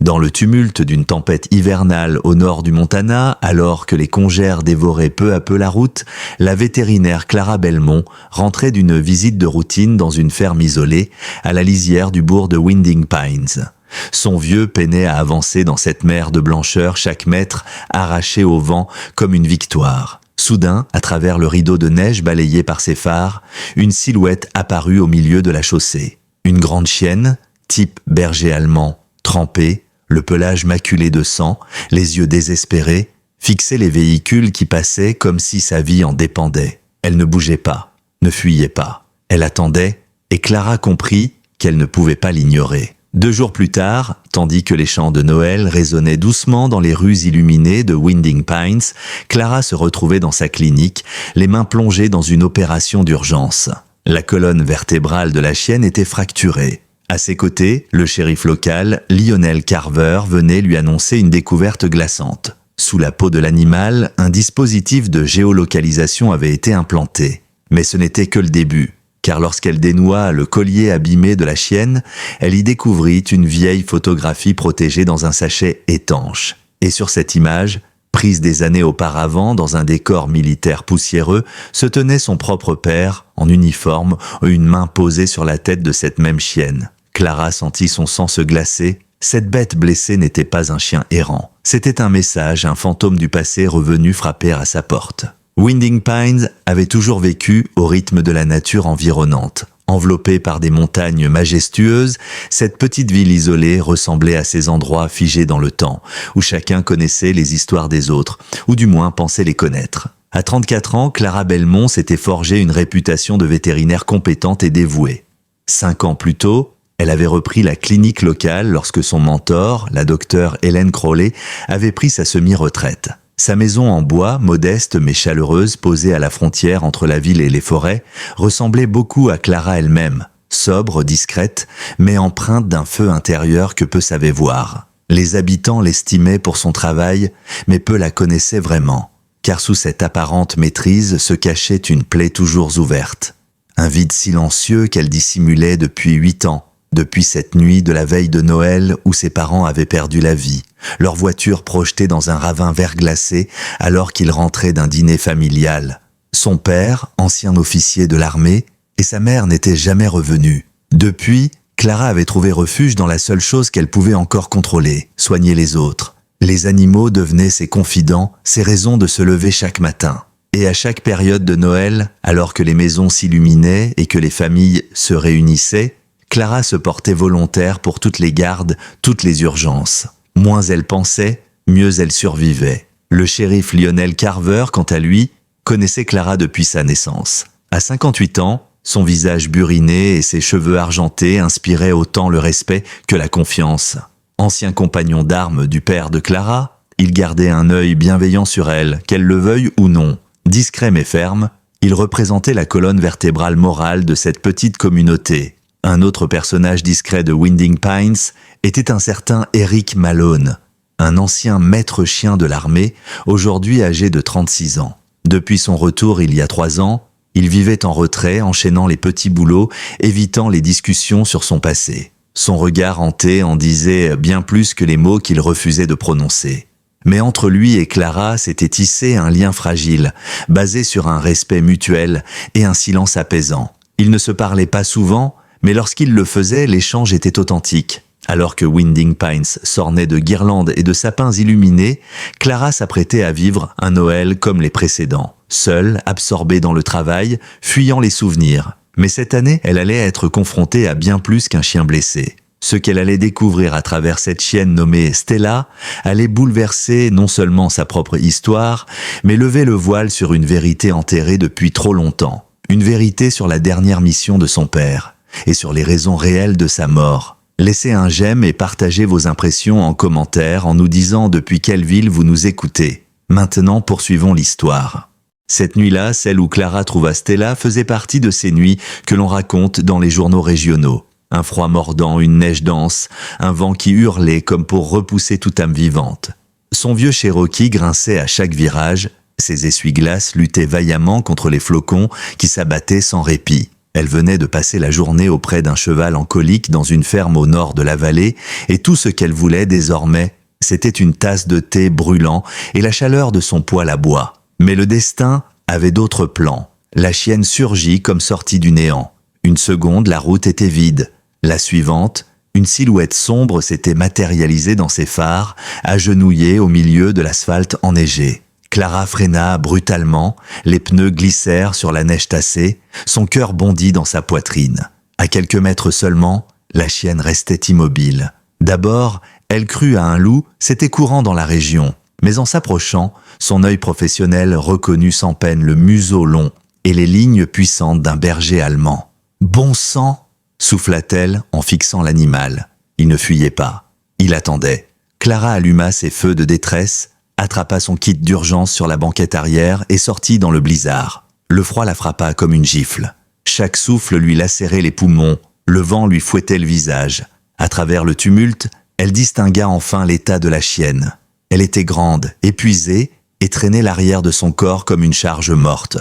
Dans le tumulte d'une tempête hivernale au nord du Montana, alors que les congères dévoraient peu à peu la route, la vétérinaire Clara Belmont rentrait d'une visite de routine dans une ferme isolée, à la lisière du bourg de Winding Pines. Son vieux peinait à avancer dans cette mer de blancheur, chaque mètre arraché au vent comme une victoire. Soudain, à travers le rideau de neige balayé par ses phares, une silhouette apparut au milieu de la chaussée. Une grande chienne, type berger allemand, trempée, le pelage maculé de sang, les yeux désespérés, fixait les véhicules qui passaient comme si sa vie en dépendait. Elle ne bougeait pas, ne fuyait pas. Elle attendait, et Clara comprit qu'elle ne pouvait pas l'ignorer. 2 jours plus tard, tandis que les chants de Noël résonnaient doucement dans les rues illuminées de Winding Pines, Clara se retrouvait dans sa clinique, les mains plongées dans une opération d'urgence. La colonne vertébrale de la chienne était fracturée. À ses côtés, le shérif local, Lionel Carver, venait lui annoncer une découverte glaçante. Sous la peau de l'animal, un dispositif de géolocalisation avait été implanté. Mais ce n'était que le début, car lorsqu'elle dénoua le collier abîmé de la chienne, elle y découvrit une vieille photographie protégée dans un sachet étanche. Et sur cette image, prise des années auparavant dans un décor militaire poussiéreux, se tenait son propre père, en uniforme, une main posée sur la tête de cette même chienne. Clara sentit son sang se glacer. Cette bête blessée n'était pas un chien errant. C'était un message, un fantôme du passé revenu frapper à sa porte. Winding Pines avait toujours vécu au rythme de la nature environnante. Enveloppée par des montagnes majestueuses, cette petite ville isolée ressemblait à ces endroits figés dans le temps, où chacun connaissait les histoires des autres, ou du moins pensait les connaître. À 34 ans, Clara Belmont s'était forgé une réputation de vétérinaire compétente et dévouée. 5 ans plus tôt, elle avait repris la clinique locale lorsque son mentor, la docteure Hélène Crowley, avait pris sa semi-retraite. Sa maison en bois, modeste mais chaleureuse, posée à la frontière entre la ville et les forêts, ressemblait beaucoup à Clara elle-même, sobre, discrète, mais empreinte d'un feu intérieur que peu savaient voir. Les habitants l'estimaient pour son travail, mais peu la connaissaient vraiment, car sous cette apparente maîtrise se cachait une plaie toujours ouverte. Un vide silencieux qu'elle dissimulait depuis 8 ans, depuis cette nuit de la veille de Noël où ses parents avaient perdu la vie, leur voiture projetée dans un ravin verglacé alors qu'ils rentraient d'un dîner familial. Son père, ancien officier de l'armée, et sa mère n'étaient jamais revenus. Depuis, Clara avait trouvé refuge dans la seule chose qu'elle pouvait encore contrôler, soigner les autres. Les animaux devenaient ses confidents, ses raisons de se lever chaque matin. Et à chaque période de Noël, alors que les maisons s'illuminaient et que les familles se réunissaient, Clara se portait volontaire pour toutes les gardes, toutes les urgences. Moins elle pensait, mieux elle survivait. Le shérif Lionel Carver, quant à lui, connaissait Clara depuis sa naissance. À 58 ans, son visage buriné et ses cheveux argentés inspiraient autant le respect que la confiance. Ancien compagnon d'armes du père de Clara, il gardait un œil bienveillant sur elle, qu'elle le veuille ou non. Discret mais ferme, il représentait la colonne vertébrale morale de cette petite communauté. Un autre personnage discret de Winding Pines était un certain Eric Malone, un ancien maître chien de l'armée, aujourd'hui âgé de 36 ans. Depuis son retour il y a 3 ans, il vivait en retrait, enchaînant les petits boulots, évitant les discussions sur son passé. Son regard hanté en disait bien plus que les mots qu'il refusait de prononcer. Mais entre lui et Clara s'était tissé un lien fragile, basé sur un respect mutuel et un silence apaisant. Ils ne se parlaient pas souvent, mais lorsqu'il le faisait, l'échange était authentique. Alors que Winding Pines s'ornait de guirlandes et de sapins illuminés, Clara s'apprêtait à vivre un Noël comme les précédents. Seule, absorbée dans le travail, fuyant les souvenirs. Mais cette année, elle allait être confrontée à bien plus qu'un chien blessé. Ce qu'elle allait découvrir à travers cette chienne nommée Stella allait bouleverser non seulement sa propre histoire, mais lever le voile sur une vérité enterrée depuis trop longtemps. Une vérité sur la dernière mission de son père. Et sur les raisons réelles de sa mort. Laissez un j'aime et partagez vos impressions en commentaire en nous disant depuis quelle ville vous nous écoutez. Maintenant, poursuivons l'histoire. Cette nuit-là, celle où Clara trouva Stella faisait partie de ces nuits que l'on raconte dans les journaux régionaux. Un froid mordant, une neige dense, un vent qui hurlait comme pour repousser toute âme vivante. Son vieux Cherokee grinçait à chaque virage, ses essuie-glaces luttaient vaillamment contre les flocons qui s'abattaient sans répit. Elle venait de passer la journée auprès d'un cheval en colique dans une ferme au nord de la vallée, et tout ce qu'elle voulait désormais, c'était une tasse de thé brûlant et la chaleur de son poêle à bois. Mais le destin avait d'autres plans. La chienne surgit comme sortie du néant. Une seconde, la route était vide. La suivante, une silhouette sombre s'était matérialisée dans ses phares, agenouillée au milieu de l'asphalte enneigé. Clara freina brutalement, les pneus glissèrent sur la neige tassée, son cœur bondit dans sa poitrine. À quelques mètres seulement, la chienne restait immobile. D'abord, elle crut à un loup, c'était courant dans la région. Mais en s'approchant, son œil professionnel reconnut sans peine le museau long et les lignes puissantes d'un berger allemand. « Bon sang !» souffla-t-elle en fixant l'animal. Il ne fuyait pas. Il attendait. Clara alluma ses feux de détresse, attrapa son kit d'urgence sur la banquette arrière et sortit dans le blizzard. Le froid la frappa comme une gifle. Chaque souffle lui lacérait les poumons, le vent lui fouettait le visage. À travers le tumulte, elle distingua enfin l'état de la chienne. Elle était grande, épuisée, et traînait l'arrière de son corps comme une charge morte.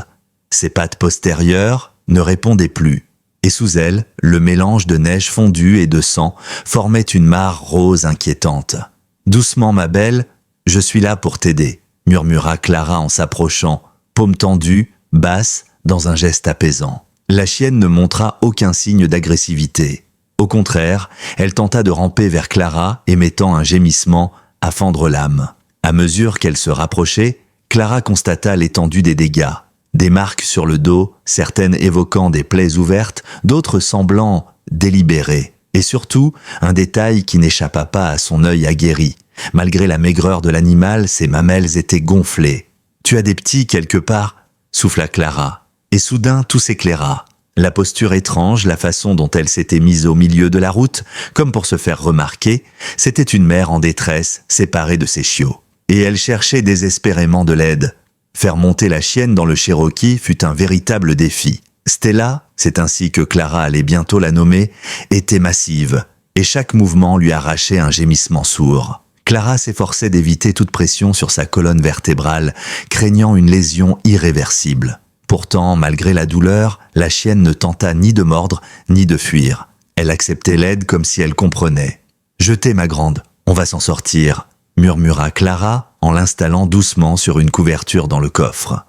Ses pattes postérieures ne répondaient plus, et sous elle, le mélange de neige fondue et de sang formait une mare rose inquiétante. « Doucement, ma belle, je suis là pour t'aider », murmura Clara en s'approchant, paume tendue, basse, dans un geste apaisant. La chienne ne montra aucun signe d'agressivité. Au contraire, elle tenta de ramper vers Clara, émettant un gémissement à fendre l'âme. À mesure qu'elle se rapprochait, Clara constata l'étendue des dégâts. Des marques sur le dos, certaines évoquant des plaies ouvertes, d'autres semblant délibérées. Et surtout, un détail qui n'échappa pas à son œil aguerri. Malgré la maigreur de l'animal, ses mamelles étaient gonflées. « Tu as des petits quelque part ?» souffla Clara. Et soudain, tout s'éclaira. La posture étrange, la façon dont elle s'était mise au milieu de la route, comme pour se faire remarquer, c'était une mère en détresse, séparée de ses chiots. Et elle cherchait désespérément de l'aide. Faire monter la chienne dans le Cherokee fut un véritable défi. Stella, c'est ainsi que Clara allait bientôt la nommer, était massive, et chaque mouvement lui arrachait un gémissement sourd. Clara s'efforçait d'éviter toute pression sur sa colonne vertébrale, craignant une lésion irréversible. Pourtant, malgré la douleur, la chienne ne tenta ni de mordre, ni de fuir. Elle acceptait l'aide comme si elle comprenait. « Je t'ai, ma grande, on va s'en sortir », murmura Clara en l'installant doucement sur une couverture dans le coffre.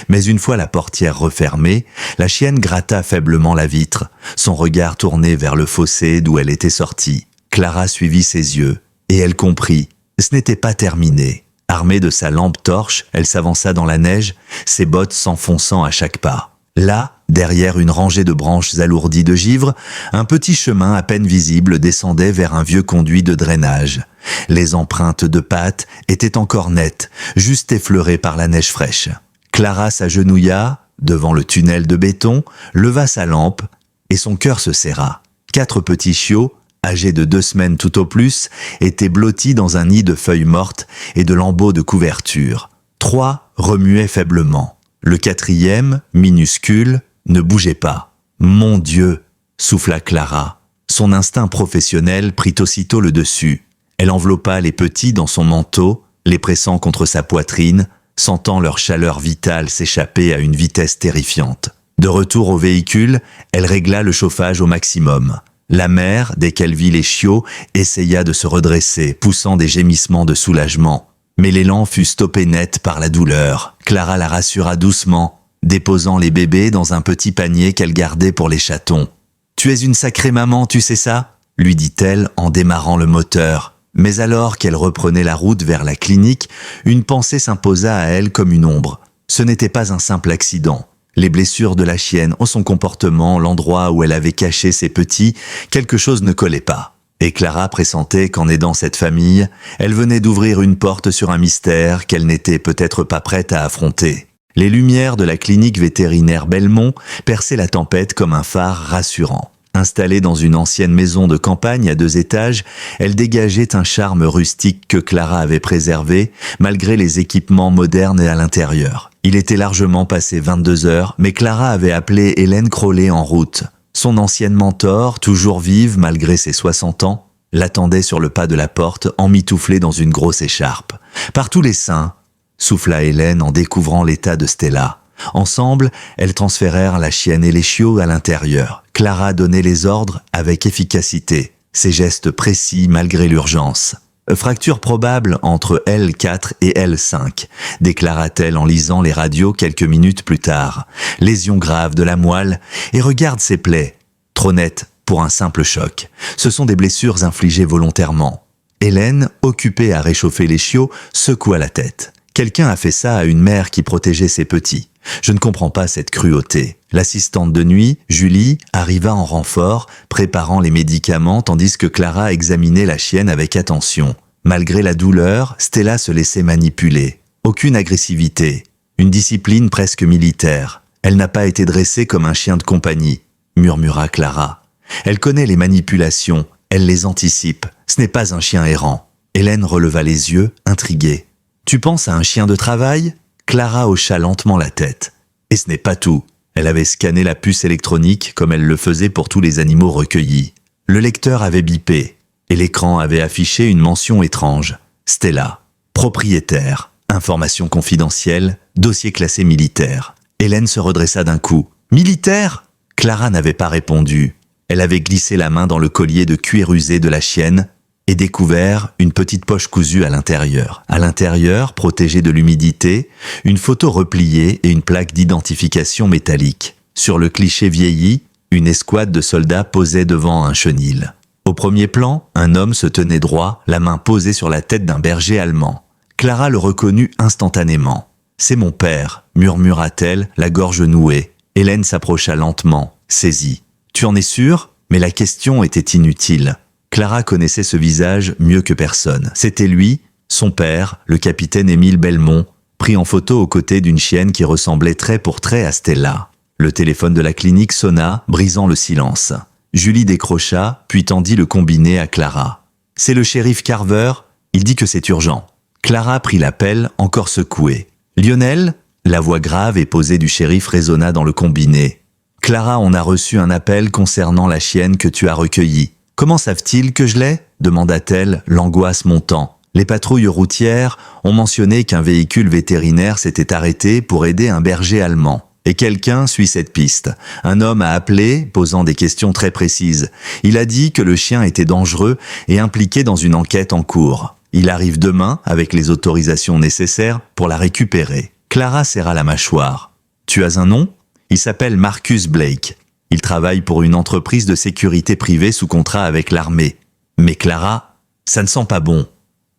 Mais une fois la portière refermée, la chienne gratta faiblement la vitre, son regard tourné vers le fossé d'où elle était sortie. Clara suivit ses yeux, et elle comprit. Ce n'était pas terminé. Armée de sa lampe torche, elle s'avança dans la neige, ses bottes s'enfonçant à chaque pas. Là, derrière une rangée de branches alourdies de givre, un petit chemin à peine visible descendait vers un vieux conduit de drainage. Les empreintes de pattes étaient encore nettes, juste effleurées par la neige fraîche. Clara s'agenouilla devant le tunnel de béton, leva sa lampe, et son cœur se serra. 4 petits chiots, âgés de 2 semaines tout au plus, étaient blottis dans un nid de feuilles mortes et de lambeaux de couverture. 3 remuaient faiblement. Le 4e, minuscule, ne bougeait pas. « Mon Dieu !» souffla Clara. Son instinct professionnel prit aussitôt le dessus. Elle enveloppa les petits dans son manteau, les pressant contre sa poitrine, sentant leur chaleur vitale s'échapper à une vitesse terrifiante. De retour au véhicule, elle régla le chauffage au maximum. La mère, dès qu'elle vit les chiots, essaya de se redresser, poussant des gémissements de soulagement. Mais l'élan fut stoppé net par la douleur. Clara la rassura doucement, déposant les bébés dans un petit panier qu'elle gardait pour les chatons. « Tu es une sacrée maman, tu sais ça ?» lui dit-elle en démarrant le moteur. Mais alors qu'elle reprenait la route vers la clinique, une pensée s'imposa à elle comme une ombre. Ce n'était pas un simple accident. Les blessures de la chienne, son comportement, l'endroit où elle avait caché ses petits, quelque chose ne collait pas. Et Clara pressentait qu'en aidant cette famille, elle venait d'ouvrir une porte sur un mystère qu'elle n'était peut-être pas prête à affronter. Les lumières de la clinique vétérinaire Belmont perçaient la tempête comme un phare rassurant. Installée dans une ancienne maison de campagne à 2 étages, elle dégageait un charme rustique que Clara avait préservé, malgré les équipements modernes à l'intérieur. Il était largement passé 22 heures, mais Clara avait appelé Hélène Crowley en route. Son ancienne mentor, toujours vive malgré ses 60 ans, l'attendait sur le pas de la porte, emmitouflée dans une grosse écharpe. « Par tous les saints !» souffla Hélène en découvrant l'état de Stella. Ensemble, elles transférèrent la chienne et les chiots à l'intérieur. Clara donnait les ordres avec efficacité, ses gestes précis malgré l'urgence. Fracture probable entre L4 et L5, déclara-t-elle en lisant les radios quelques minutes plus tard. Lésion grave de la moelle, et regarde ces plaies. Trop nettes pour un simple choc. Ce sont des blessures infligées volontairement. Hélène, occupée à réchauffer les chiots, secoua la tête. Quelqu'un a fait ça à une mère qui protégeait ses petits. Je ne comprends pas cette cruauté. L'assistante de nuit, Julie, arriva en renfort, préparant les médicaments tandis que Clara examinait la chienne avec attention. Malgré la douleur, Stella se laissait manipuler. Aucune agressivité. Une discipline presque militaire. Elle n'a pas été dressée comme un chien de compagnie, murmura Clara. Elle connaît les manipulations, elle les anticipe. Ce n'est pas un chien errant. Hélène releva les yeux, intriguée. Tu penses à un chien de travail ? Clara hocha lentement la tête. Et ce n'est pas tout. Elle avait scanné la puce électronique comme elle le faisait pour tous les animaux recueillis. Le lecteur avait bipé, et l'écran avait affiché une mention étrange. Stella, propriétaire, information confidentielle, dossier classé militaire. Hélène se redressa d'un coup. Militaire ? Clara n'avait pas répondu. Elle avait glissé la main dans le collier de cuir usé de la chienne et découvert une petite poche cousue à l'intérieur. À l'intérieur, protégée de l'humidité, une photo repliée et une plaque d'identification métallique. Sur le cliché vieilli, une escouade de soldats posait devant un chenil. Au premier plan, un homme se tenait droit, la main posée sur la tête d'un berger allemand. Clara le reconnut instantanément. « C'est mon père », murmura-t-elle, la gorge nouée. Hélène s'approcha lentement, saisie. « Tu en es sûre ?» Mais la question était inutile. Clara connaissait ce visage mieux que personne. C'était lui, son père, le capitaine Émile Belmont, pris en photo aux côtés d'une chienne qui ressemblait trait pour trait à Stella. Le téléphone de la clinique sonna, brisant le silence. Julie décrocha, puis tendit le combiné à Clara. « C'est le shérif Carver, il dit que c'est urgent. » Clara prit l'appel, encore secouée. « Lionel ?» La voix grave et posée du shérif résonna dans le combiné. « Clara, on a reçu un appel concernant la chienne que tu as recueillie. » « Comment savent-ils que je l'ai ?» demanda-t-elle, l'angoisse montant. Les patrouilles routières ont mentionné qu'un véhicule vétérinaire s'était arrêté pour aider un berger allemand. Et quelqu'un suit cette piste. Un homme a appelé, posant des questions très précises. Il a dit que le chien était dangereux et impliqué dans une enquête en cours. Il arrive demain, avec les autorisations nécessaires, pour la récupérer. Clara serra la mâchoire. « Tu as un nom ?» Il s'appelle Marcus Blake. Il travaille pour une entreprise de sécurité privée sous contrat avec l'armée. Mais Clara, ça ne sent pas bon.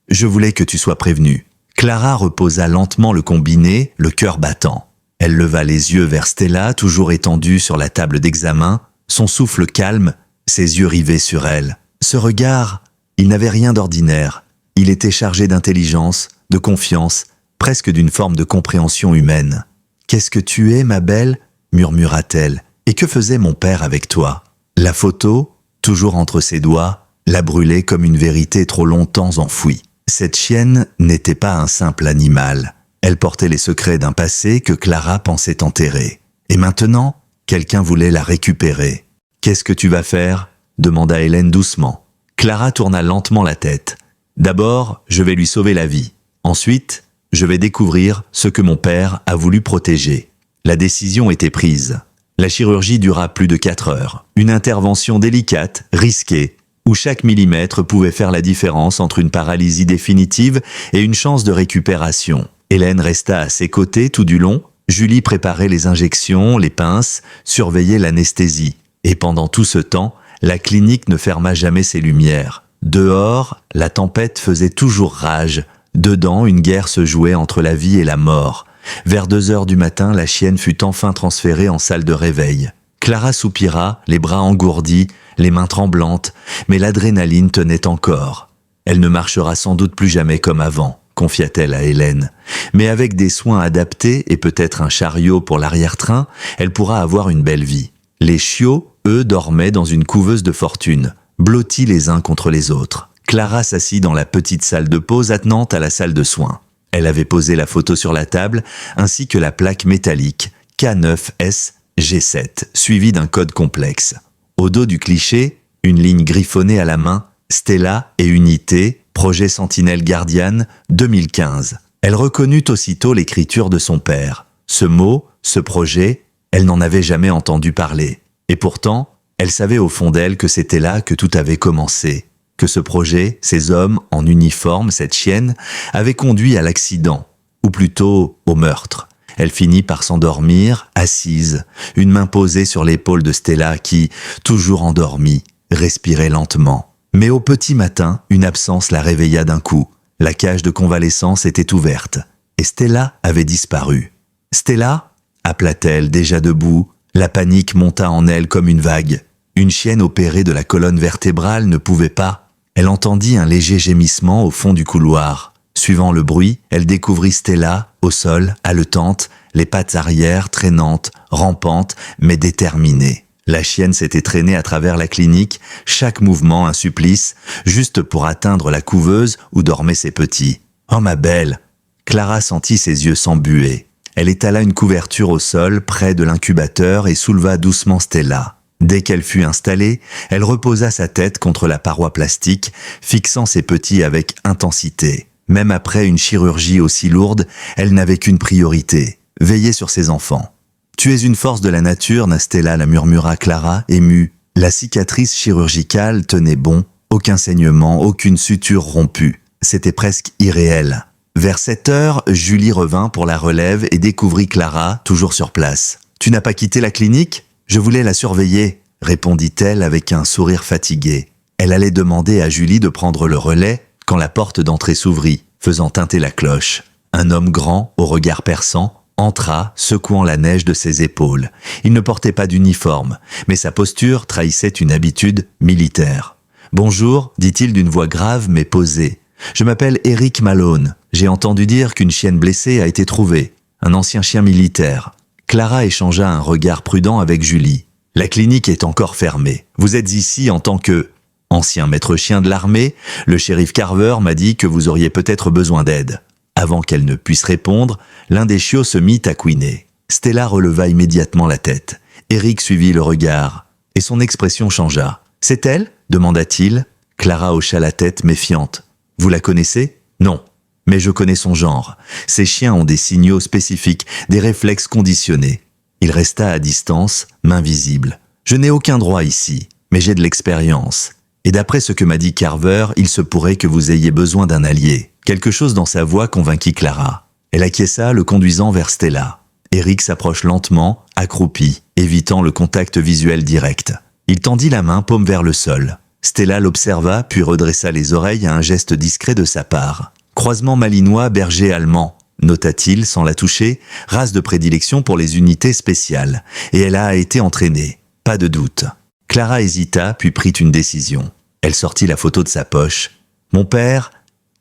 Je voulais que tu sois prévenue. Clara reposa lentement le combiné, le cœur battant. Elle leva les yeux vers Stella, toujours étendue sur la table d'examen, son souffle calme, ses yeux rivés sur elle. Ce regard, il n'avait rien d'ordinaire. Il était chargé d'intelligence, de confiance, presque d'une forme de compréhension humaine. « Qu'est-ce que tu es, ma belle ?» murmura-t-elle. « Et que faisait mon père avec toi ?» La photo, toujours entre ses doigts, la brûlait comme une vérité trop longtemps enfouie. Cette chienne n'était pas un simple animal. Elle portait les secrets d'un passé que Clara pensait enterrer. Et maintenant, quelqu'un voulait la récupérer. « Qu'est-ce que tu vas faire ?» demanda Hélène doucement. Clara tourna lentement la tête. « D'abord, je vais lui sauver la vie. Ensuite, je vais découvrir ce que mon père a voulu protéger. » La décision était prise. La chirurgie dura plus de 4 heures. Une intervention délicate, risquée, où chaque millimètre pouvait faire la différence entre une paralysie définitive et une chance de récupération. Hélène resta à ses côtés tout du long. Julie préparait les injections, les pinces, surveillait l'anesthésie. Et pendant tout ce temps, la clinique ne ferma jamais ses lumières. Dehors, la tempête faisait toujours rage. Dedans, une guerre se jouait entre la vie et la mort. Vers 2 heures du matin, la chienne fut enfin transférée en salle de réveil. Clara soupira, les bras engourdis, les mains tremblantes, mais l'adrénaline tenait encore. Elle ne marchera sans doute plus jamais comme avant, confia-t-elle à Hélène. Mais avec des soins adaptés et peut-être un chariot pour l'arrière-train, elle pourra avoir une belle vie. Les chiots, eux, dormaient dans une couveuse de fortune, blottis les uns contre les autres. Clara s'assit dans la petite salle de pause attenante à la salle de soins. Elle avait posé la photo sur la table, ainsi que la plaque métallique K9SG7, suivie d'un code complexe. Au dos du cliché, une ligne griffonnée à la main, Stella et Unité, projet Sentinelle Guardian 2015. Elle reconnut aussitôt l'écriture de son père. Ce mot, Ce projet, elle n'en avait jamais entendu parler. Et pourtant, elle savait au fond d'elle que c'était là que tout avait commencé. Que ce projet, ces hommes en uniforme, cette chienne, avait conduit à l'accident, ou plutôt au meurtre. Elle finit par s'endormir, assise, une main posée sur l'épaule de Stella qui, toujours endormie, respirait lentement. Mais au petit matin, une absence la réveilla d'un coup. La cage de convalescence était ouverte, et Stella avait disparu. « Stella » appela-t-elle, déjà debout. La panique monta en elle comme une vague. Une chienne opérée de la colonne vertébrale ne pouvait pas. Elle entendit un léger gémissement au fond du couloir. Suivant le bruit, elle découvrit Stella, au sol, haletante, les pattes arrière traînantes, rampantes, mais déterminée. La chienne s'était traînée à travers la clinique, chaque mouvement un supplice, juste pour atteindre la couveuse où dormaient ses petits. « Oh ma belle !» Clara sentit ses yeux s'embuer. Elle étala une couverture au sol, près de l'incubateur, et souleva doucement Stella. Dès qu'elle fut installée, elle reposa sa tête contre la paroi plastique, fixant ses petits avec intensité. Même après une chirurgie aussi lourde, elle n'avait qu'une priorité, veiller sur ses enfants. « Tu es une force de la nature, Stella », la murmura Clara, émue. La cicatrice chirurgicale tenait bon, aucun saignement, aucune suture rompue. C'était presque irréel. Vers 7 heures, Julie revint pour la relève et découvrit Clara, toujours sur place. « Tu n'as pas quitté la clinique ? Je voulais la surveiller », répondit-elle avec un sourire fatigué. Elle allait demander à Julie de prendre le relais quand la porte d'entrée s'ouvrit, faisant tinter la cloche. Un homme grand, au regard perçant, entra, secouant la neige de ses épaules. Il ne portait pas d'uniforme, mais sa posture trahissait une habitude militaire. « Bonjour », dit-il d'une voix grave mais posée. « Je m'appelle Eric Malone. J'ai entendu dire qu'une chienne blessée a été trouvée. Un ancien chien militaire. » Clara échangea un regard prudent avec Julie. « La clinique est encore fermée. Vous êtes ici en tant que ancien maître chien de l'armée. Le shérif Carver m'a dit que vous auriez peut-être besoin d'aide. » Avant qu'elle ne puisse répondre, l'un des chiots se mit à couiner. Stella releva immédiatement la tête. Eric suivit le regard, et son expression changea. « C'est elle ?» demanda-t-il. Clara hocha la tête méfiante. « Vous la connaissez ?»« Non. Mais je connais son genre. Ces chiens ont des signaux spécifiques, des réflexes conditionnés. » Il resta à distance, main visible. « Je n'ai aucun droit ici, mais j'ai de l'expérience. Et d'après ce que m'a dit Carver, il se pourrait que vous ayez besoin d'un allié. » Quelque chose dans sa voix convainquit Clara. Elle acquiesça, le conduisant vers Stella. Eric s'approche lentement, accroupi, évitant le contact visuel direct. Il tendit la main, paume vers le sol. Stella l'observa, puis redressa les oreilles à un geste discret de sa part. Croisement malinois, berger allemand, nota-t-il sans la toucher, race de prédilection pour les unités spéciales. Et elle a été entraînée, pas de doute. Clara hésita, puis prit une décision. Elle sortit la photo de sa poche. « Mon père,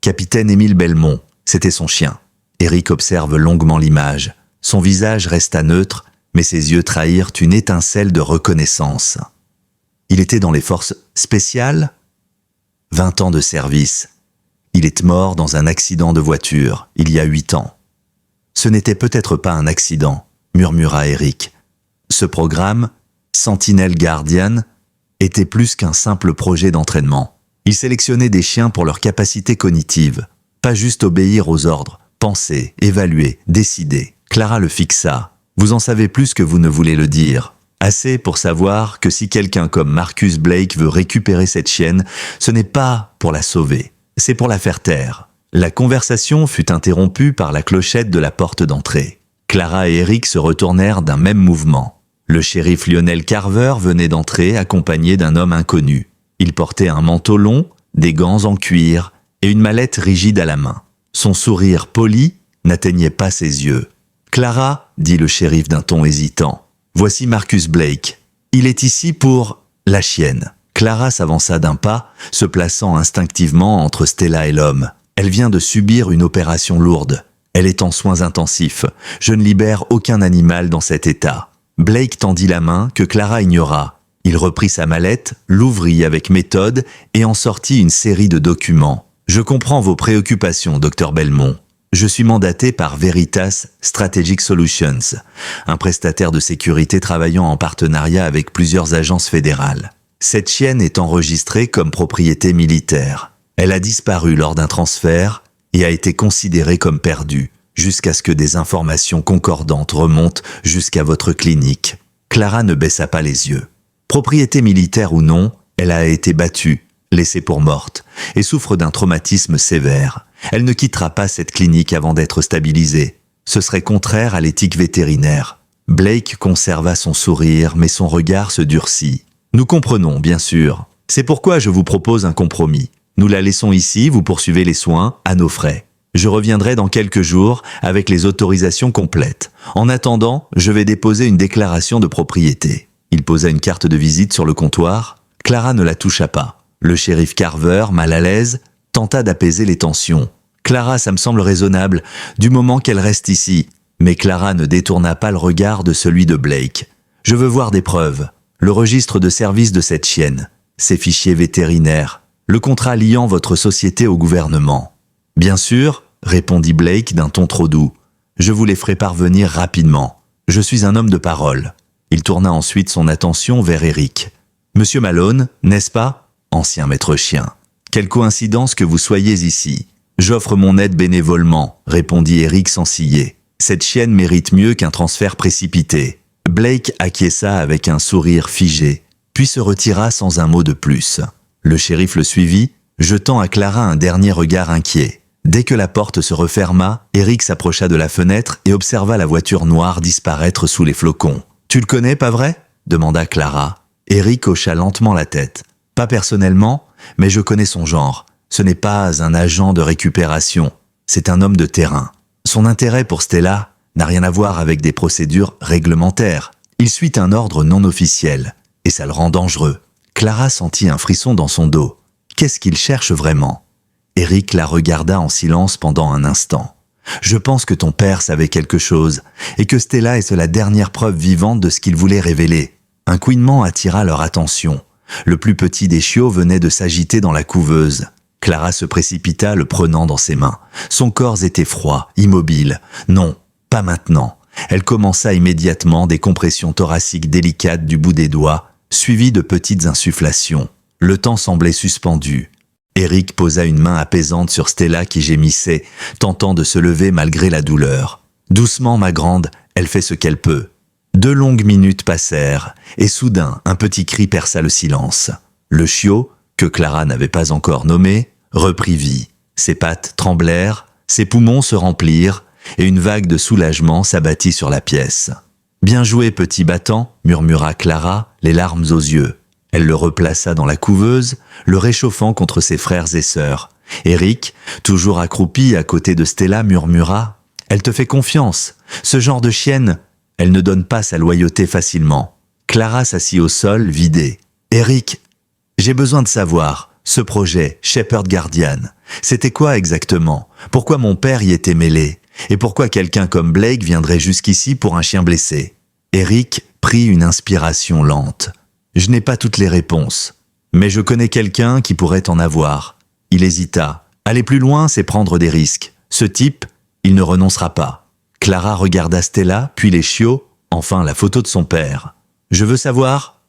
capitaine Émile Belmont, c'était son chien. » Eric observe longuement l'image. Son visage resta neutre, mais ses yeux trahirent une étincelle de reconnaissance. Il était dans les forces spéciales ? 20 ans de service. Il est mort dans un accident de voiture, il y a 8 ans. Ce n'était peut-être pas un accident, murmura Eric. Ce programme, Sentinel Guardian, était plus qu'un simple projet d'entraînement. Il sélectionnait des chiens pour leur capacité cognitive, pas juste obéir aux ordres, penser, évaluer, décider. Clara le fixa. Vous en savez plus que vous ne voulez le dire. Assez pour savoir que si quelqu'un comme Marcus Blake veut récupérer cette chienne, ce n'est pas pour la sauver, c'est pour la faire taire. La conversation fut interrompue par la clochette de la porte d'entrée. Clara et Eric se retournèrent d'un même mouvement. Le shérif Lionel Carver venait d'entrer accompagné d'un homme inconnu. Il portait un manteau long, des gants en cuir et une mallette rigide à la main. Son sourire poli n'atteignait pas ses yeux. « Clara, » dit le shérif d'un ton hésitant, « voici Marcus Blake. Il est ici pour la chienne. » Clara s'avança d'un pas, se plaçant instinctivement entre Stella et l'homme. Elle vient de subir une opération lourde. Elle est en soins intensifs. Je ne libère aucun animal dans cet état. Blake tendit la main que Clara ignora. Il reprit sa mallette, l'ouvrit avec méthode et en sortit une série de documents. « Je comprends vos préoccupations, Dr Belmont. Je suis mandaté par Veritas Strategic Solutions, un prestataire de sécurité travaillant en partenariat avec plusieurs agences fédérales. Cette chienne est enregistrée comme propriété militaire. Elle a disparu lors d'un transfert et a été considérée comme perdue. jusqu'à ce que des informations concordantes remontent jusqu'à votre clinique. Clara ne baissa pas les yeux. Propriété militaire ou non, elle a été battue, laissée pour morte, et souffre d'un traumatisme sévère. Elle ne quittera pas cette clinique avant d'être stabilisée. Ce serait contraire à l'éthique vétérinaire. Blake conserva son sourire, mais son regard se durcit. Nous comprenons, bien sûr. C'est pourquoi je vous propose un compromis. Nous la laissons ici, vous poursuivez les soins à nos frais. Je reviendrai dans quelques jours avec les autorisations complètes. En attendant, je vais déposer une déclaration de propriété. Il posa une carte de visite sur le comptoir. Clara ne la toucha pas. Le shérif Carver, mal à l'aise, tenta d'apaiser les tensions. « Clara, ça me semble raisonnable, du moment qu'elle reste ici. » Mais Clara ne détourna pas le regard de celui de Blake. « Je veux voir des preuves. Le registre de service de cette chienne, ses fichiers vétérinaires, le contrat liant votre société au gouvernement. »« Bien sûr, » répondit Blake d'un ton trop doux. « Je vous les ferai parvenir rapidement. Je suis un homme de parole. » Il tourna ensuite son attention vers Eric. « Monsieur Malone, n'est-ce pas ? Ancien maître chien. Quelle coïncidence que vous soyez ici. J'offre mon aide bénévolement, répondit Eric sans ciller. Cette chienne mérite mieux qu'un transfert précipité. Blake acquiesça avec un sourire figé, puis se retira sans un mot de plus. Le shérif le suivit, jetant à Clara un dernier regard inquiet. Dès que la porte se referma, Eric s'approcha de la fenêtre et observa la voiture noire disparaître sous les flocons. « Tu le connais, pas vrai ?» demanda Clara. Eric hocha lentement la tête. « Pas personnellement, mais je connais son genre. Ce n'est pas un agent de récupération, c'est un homme de terrain. Son intérêt pour Stella n'a rien à voir avec des procédures réglementaires. Il suit un ordre non officiel, et ça le rend dangereux. » Clara sentit un frisson dans son dos. Qu'est-ce qu'il cherche vraiment ? Eric la regarda en silence pendant un instant. « Je pense que ton père savait quelque chose, et que Stella est la dernière preuve vivante de ce qu'il voulait révéler. » Un couinement attira leur attention. Le plus petit des chiots venait de s'agiter dans la couveuse. Clara se précipita, le prenant dans ses mains. Son corps était froid, immobile. Non, pas maintenant. Elle commença immédiatement des compressions thoraciques délicates du bout des doigts, suivies de petites insufflations. Le temps semblait suspendu. Eric posa une main apaisante sur Stella qui gémissait, tentant de se lever malgré la douleur. « Doucement, ma grande, elle fait ce qu'elle peut. » 2 longues minutes passèrent, et soudain, un petit cri perça le silence. Le chiot, que Clara n'avait pas encore nommé, reprit vie. Ses pattes tremblèrent, ses poumons se remplirent, et une vague de soulagement s'abattit sur la pièce. « Bien joué, petit battant » murmura Clara, les larmes aux yeux. Elle le replaça dans la couveuse, le réchauffant contre ses frères et sœurs. Eric, toujours accroupi à côté de Stella, murmura « Elle te fait confiance. Ce genre de chienne, elle ne donne pas sa loyauté facilement. » Clara s'assit au sol, vidée. « Eric, j'ai besoin de savoir, ce projet, Shepherd Guardian, c'était quoi exactement? Pourquoi mon père y était mêlé? Et pourquoi quelqu'un comme Blake viendrait jusqu'ici pour un chien blessé ?» Eric prit une inspiration lente. « Je n'ai pas toutes les réponses, mais je connais quelqu'un qui pourrait en avoir. » Il hésita. Aller plus loin, c'est prendre des risques. Ce type, il ne renoncera pas. Clara regarda Stella, puis les chiots, enfin la photo de son père. « Je veux savoir.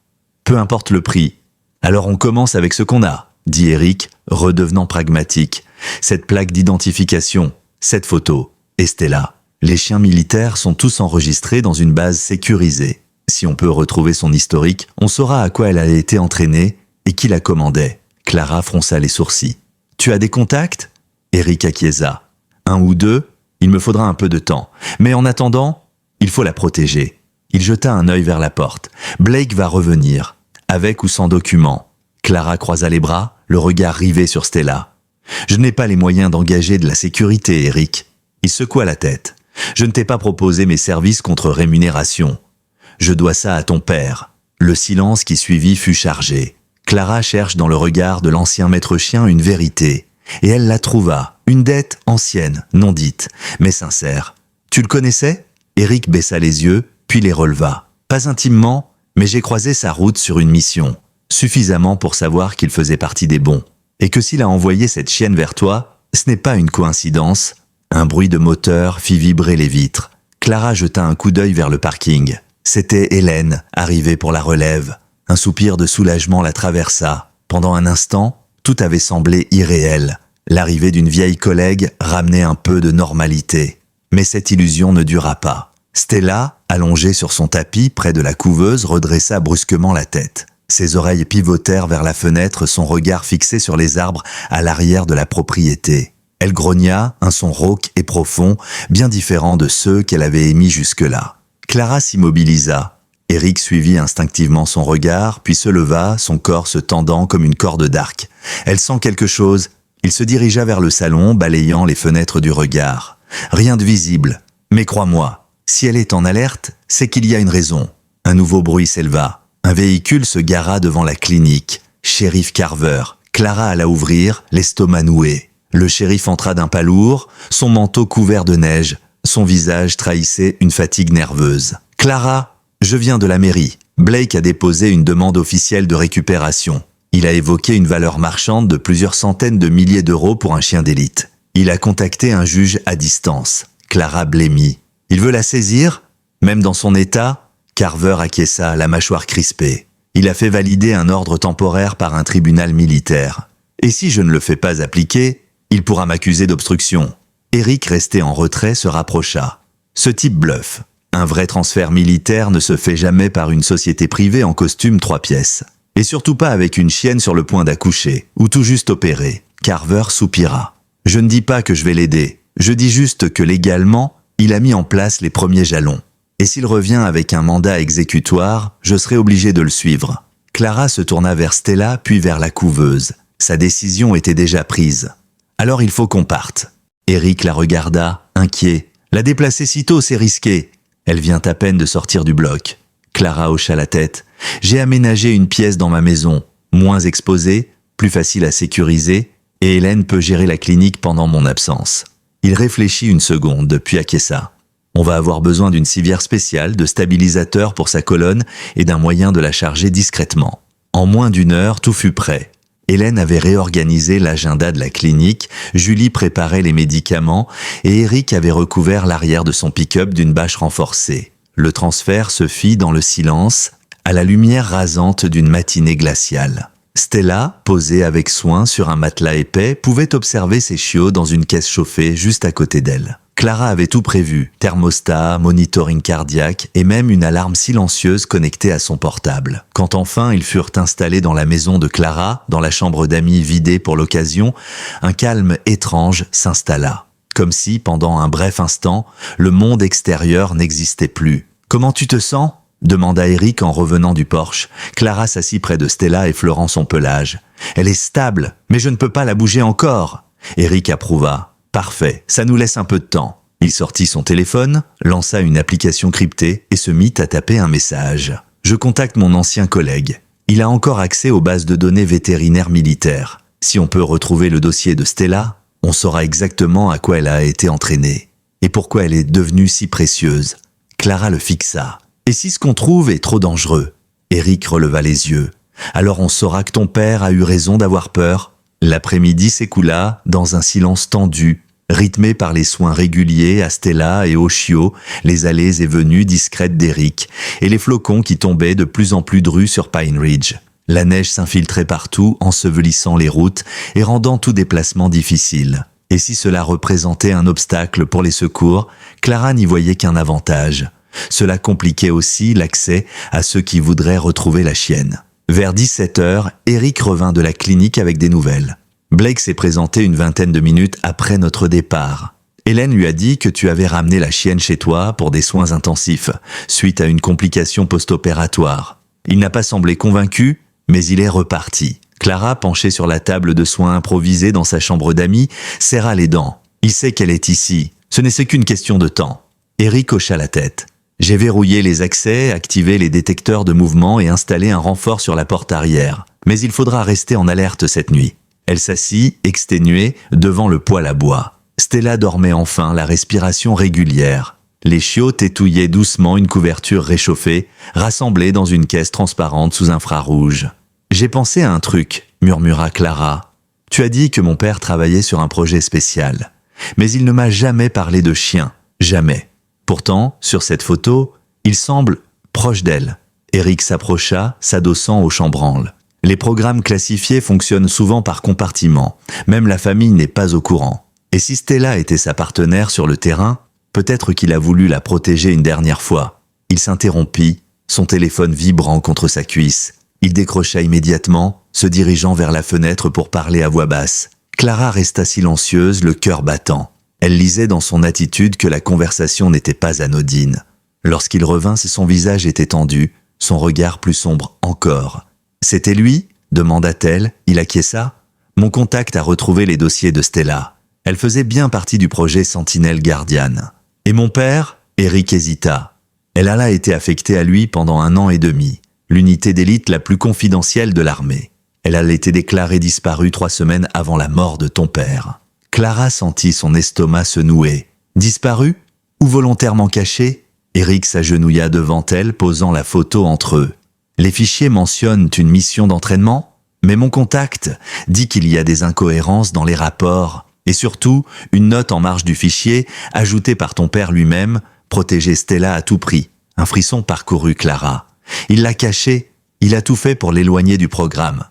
Peu importe le prix. Alors on commence avec ce qu'on a, » dit Eric, redevenant pragmatique. « Cette plaque d'identification, cette photo, et Stella. Les chiens militaires sont tous enregistrés dans une base sécurisée. Si on peut retrouver son historique, on saura à quoi elle a été entraînée et qui la commandait. » Clara fronça les sourcils. « Tu as des contacts ?» Eric acquiesça. « 1 ou 2, il me faudra un peu de temps. Mais en attendant, il faut la protéger. » Il jeta un œil vers la porte. « Blake va revenir, avec ou sans document. » Clara croisa les bras, le regard rivé sur Stella. « Je n'ai pas les moyens d'engager de la sécurité, Eric. » Il secoua la tête. « Je ne t'ai pas proposé mes services contre rémunération. Je dois ça à ton père. » Le silence qui suivit fut chargé. Clara cherche dans le regard de l'ancien maître chien une vérité. Et elle la trouva, une dette ancienne, non dite, mais sincère. « Tu le connaissais ?» Eric baissa les yeux, puis les releva. « Pas intimement, mais j'ai croisé sa route sur une mission. Suffisamment pour savoir qu'il faisait partie des bons. Et que s'il a envoyé cette chienne vers toi, ce n'est pas une coïncidence. » Un bruit de moteur fit vibrer les vitres. Clara jeta un coup d'œil vers le parking. C'était Hélène, arrivée pour la relève. Un soupir de soulagement la traversa. Pendant un instant, tout avait semblé irréel. L'arrivée d'une vieille collègue ramenait un peu de normalité. Mais cette illusion ne dura pas. Stella, allongée sur son tapis près de la couveuse, redressa brusquement la tête. Ses oreilles pivotèrent vers la fenêtre, son regard fixé sur les arbres à l'arrière de la propriété. Elle grogna, un son rauque et profond, bien différent de ceux qu'elle avait émis jusque-là. Clara s'immobilisa. Eric suivit instinctivement son regard, puis se leva, son corps se tendant comme une corde d'arc. Elle sent quelque chose. Il se dirigea vers le salon, balayant les fenêtres du regard. Rien de visible. Mais crois-moi, si elle est en alerte, c'est qu'il y a une raison. Un nouveau bruit s'éleva. Un véhicule se gara devant la clinique. Shérif Carver. Clara alla ouvrir, l'estomac noué. Le shérif entra d'un pas lourd, son manteau couvert de neige. Son visage trahissait une fatigue nerveuse. « Clara, je viens de la mairie. Blake a déposé une demande officielle de récupération. Il a évoqué une valeur marchande de plusieurs centaines de milliers d'euros pour un chien d'élite. Il a contacté un juge à distance. » Clara blêmit. « Il veut la saisir ?» Même dans son état, Carver acquiesça, la mâchoire crispée. Il a fait valider un ordre temporaire par un tribunal militaire. « Et si je ne le fais pas appliquer, il pourra m'accuser d'obstruction. » Eric, resté en retrait, se rapprocha. Ce type bluffe. Un vrai transfert militaire ne se fait jamais par une société privée en costume 3 pièces. Et surtout pas avec une chienne sur le point d'accoucher, ou tout juste opérée. Carver soupira. « Je ne dis pas que je vais l'aider. Je dis juste que légalement, il a mis en place les premiers jalons. Et s'il revient avec un mandat exécutoire, je serai obligé de le suivre. » Clara se tourna vers Stella, puis vers la couveuse. Sa décision était déjà prise. « Alors il faut qu'on parte. » Eric la regarda, inquiet. La déplacer si tôt, c'est risqué. Elle vient à peine de sortir du bloc. Clara hocha la tête. J'ai aménagé une pièce dans ma maison, moins exposée, plus facile à sécuriser, et Hélène peut gérer la clinique pendant mon absence. Il réfléchit une seconde, puis acquiesça. On va avoir besoin d'une civière spéciale, de stabilisateurs pour sa colonne et d'un moyen de la charger discrètement. En moins d'1 heure, tout fut prêt. Hélène avait réorganisé l'agenda de la clinique, Julie préparait les médicaments et Eric avait recouvert l'arrière de son pick-up d'une bâche renforcée. Le transfert se fit dans le silence, à la lumière rasante d'une matinée glaciale. Stella, posée avec soin sur un matelas épais, pouvait observer ses chiots dans une caisse chauffée juste à côté d'elle. Clara avait tout prévu, thermostat, monitoring cardiaque et même une alarme silencieuse connectée à son portable. Quand enfin ils furent installés dans la maison de Clara, dans la chambre d'amis vidée pour l'occasion, un calme étrange s'installa. Comme si, pendant un bref instant, le monde extérieur n'existait plus. « Comment tu te sens ?» demanda Eric en revenant du porche. Clara s'assit près de Stella effleurant son pelage. « Elle est stable, mais je ne peux pas la bouger encore. » Eric approuva. Parfait, ça nous laisse un peu de temps. Il sortit son téléphone, lança une application cryptée et se mit à taper un message. Je contacte mon ancien collègue. Il a encore accès aux bases de données vétérinaires militaires. Si on peut retrouver le dossier de Stella, on saura exactement à quoi elle a été entraînée et pourquoi elle est devenue si précieuse. Clara le fixa. Et si ce qu'on trouve est trop dangereux? Eric releva les yeux. Alors on saura que ton père a eu raison d'avoir peur. L'après-midi s'écoula dans un silence tendu, rythmé par les soins réguliers à Stella et aux chiots, les allées et venues discrètes d'Eric, et les flocons qui tombaient de plus en plus drus sur Pine Ridge. La neige s'infiltrait partout, ensevelissant les routes et rendant tout déplacement difficile. Et si cela représentait un obstacle pour les secours, Clara n'y voyait qu'un avantage. Cela compliquait aussi l'accès à ceux qui voudraient retrouver la chienne. Vers 17h, Eric revint de la clinique avec des nouvelles. Blake s'est présenté une vingtaine de minutes après notre départ. Hélène lui a dit que tu avais ramené la chienne chez toi pour des soins intensifs, suite à une complication post-opératoire. Il n'a pas semblé convaincu, mais il est reparti. Clara, penchée sur la table de soins improvisée dans sa chambre d'amis, serra les dents. Il sait qu'elle est ici. Ce n'est qu'une question de temps. Eric hocha la tête. J'ai verrouillé les accès, activé les détecteurs de mouvement et installé un renfort sur la porte arrière. Mais il faudra rester en alerte cette nuit. Elle s'assit, exténuée, devant le poêle à bois. Stella dormait enfin, la respiration régulière. Les chiots tétouillaient doucement une couverture réchauffée, rassemblée dans une caisse transparente sous infrarouge. « J'ai pensé à un truc », murmura Clara. « Tu as dit que mon père travaillait sur un projet spécial. Mais il ne m'a jamais parlé de chien. Jamais. Pourtant, sur cette photo, il semble proche d'elle. » Eric s'approcha, s'adossant au chambranle. Les programmes classifiés fonctionnent souvent par compartiment. Même la famille n'est pas au courant. Et si Stella était sa partenaire sur le terrain, Peut-être qu'il a voulu la protéger une dernière fois. Il s'interrompit, son téléphone vibrant contre sa cuisse. Il décrocha immédiatement, se dirigeant vers la fenêtre pour parler à voix basse. Clara resta silencieuse, le cœur battant. Elle lisait dans son attitude que la conversation n'était pas anodine. Lorsqu'il revint, son visage était tendu, son regard plus sombre encore. « C'était lui ?» demanda-t-elle. Il acquiesça. « Mon contact a retrouvé les dossiers de Stella. Elle faisait bien partie du projet Sentinelle Guardian. » « Et mon père ?» Eric hésita. Elle alla été affectée à lui pendant 1 an et demi, l'unité d'élite la plus confidentielle de l'armée. Elle a été déclarée disparue 3 semaines avant la mort de ton père. Clara sentit son estomac se nouer. Disparue ou volontairement cachée? Eric s'agenouilla devant elle, posant la photo entre eux. Les fichiers mentionnent une mission d'entraînement, mais mon contact dit qu'il y a des incohérences dans les rapports. Et surtout, une note en marge du fichier, ajoutée par ton père lui-même, protéger Stella à tout prix. Un frisson parcourut Clara. Il l'a cachée, il a tout fait pour l'éloigner du programme.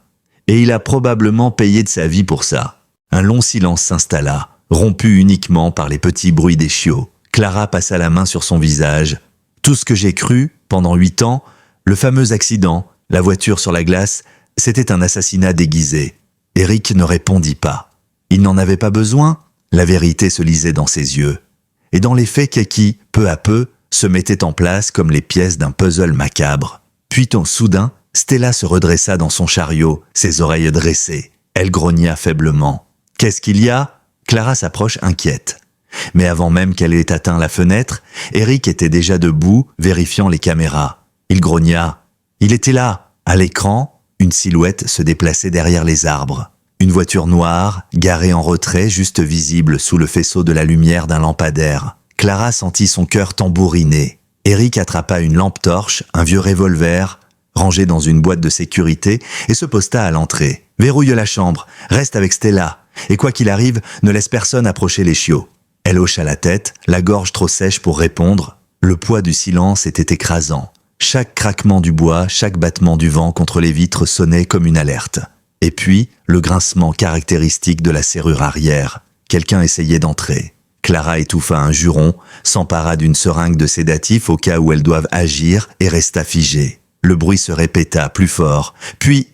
Et il a probablement payé de sa vie pour ça. Un long silence s'installa, rompu uniquement par les petits bruits des chiots. Clara passa la main sur son visage. Tout ce que j'ai cru, pendant 8 ans, le fameux accident, la voiture sur la glace, c'était un assassinat déguisé. Eric ne répondit pas. Il n'en avait pas besoin, la vérité se lisait dans ses yeux. Et dans les faits qui, peu à peu, se mettaient en place comme les pièces d'un puzzle macabre. Puis soudain, Stella se redressa dans son chariot, ses oreilles dressées. Elle grogna faiblement. « Qu'est-ce qu'il y a ?» Clara s'approche inquiète. Mais avant même qu'elle ait atteint la fenêtre, Eric était déjà debout, vérifiant les caméras. Il grogna. Il était là, à l'écran, une silhouette se déplaçait derrière les arbres. Une voiture noire, garée en retrait, juste visible sous le faisceau de la lumière d'un lampadaire. Clara sentit son cœur tambouriner. Eric attrapa une lampe torche, un vieux revolver, rangé dans une boîte de sécurité, et se posta à l'entrée. « Verrouille la chambre, reste avec Stella, et quoi qu'il arrive, ne laisse personne approcher les chiots. » Elle hocha la tête, la gorge trop sèche pour répondre. Le poids du silence était écrasant. Chaque craquement du bois, chaque battement du vent contre les vitres sonnait comme une alerte. Et puis, le grincement caractéristique de la serrure arrière. Quelqu'un essayait d'entrer. Clara étouffa un juron, s'empara d'une seringue de sédatif au cas où elles doivent agir et resta figée. Le bruit se répéta plus fort, puis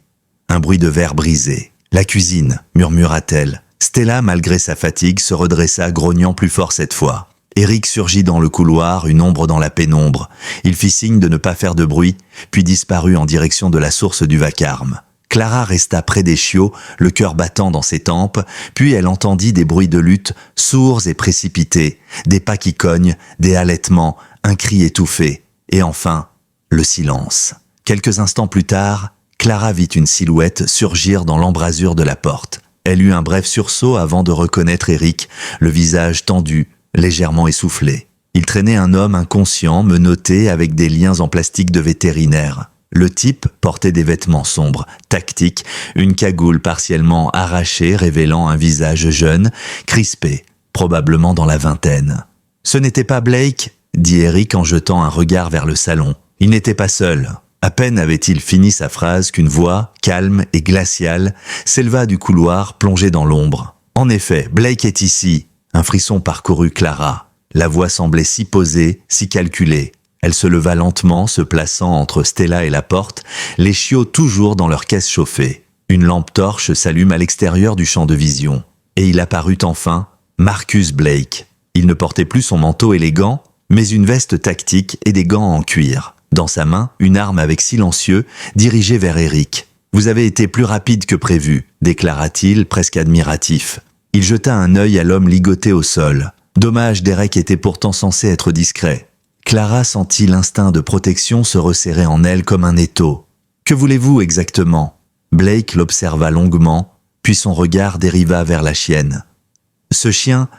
un bruit de verre brisé. « La cuisine » murmura-t-elle. Stella, malgré sa fatigue, se redressa, grognant plus fort cette fois. Eric surgit dans le couloir, une ombre dans la pénombre. Il fit signe de ne pas faire de bruit, puis disparut en direction de la source du vacarme. Clara resta près des chiots, le cœur battant dans ses tempes, puis elle entendit des bruits de lutte, sourds et précipités, des pas qui cognent, des halètements, un cri étouffé, et enfin, le silence. Quelques instants plus tard, Clara vit une silhouette surgir dans l'embrasure de la porte. Elle eut un bref sursaut avant de reconnaître Eric, le visage tendu, légèrement essoufflé. Il traînait un homme inconscient, menotté avec des liens en plastique de vétérinaire. Le type portait des vêtements sombres, tactiques, une cagoule partiellement arrachée révélant un visage jeune, crispé, probablement dans la vingtaine. « Ce n'était pas Blake ?» dit Eric en jetant un regard vers le salon. Il n'était pas seul. À peine avait-il fini sa phrase qu'une voix, calme et glaciale, s'éleva du couloir plongé dans l'ombre. « En effet, Blake est ici !» Un frisson parcourut Clara. La voix semblait si posée, si calculée. Elle se leva lentement, se plaçant entre Stella et la porte, les chiots toujours dans leur caisse chauffée. Une lampe torche s'allume à l'extérieur du champ de vision. Et il apparut enfin, Marcus Blake. Il ne portait plus son manteau élégant, mais une veste tactique et des gants en cuir. Dans sa main, une arme avec silencieux, dirigée vers Eric. « Vous avez été plus rapide que prévu », déclara-t-il, presque admiratif. Il jeta un œil à l'homme ligoté au sol. Dommage, Derek était pourtant censé être discret. Clara sentit l'instinct de protection se resserrer en elle comme un étau. « Que voulez-vous exactement ?» Blake l'observa longuement, puis son regard dériva vers la chienne. « Ce chien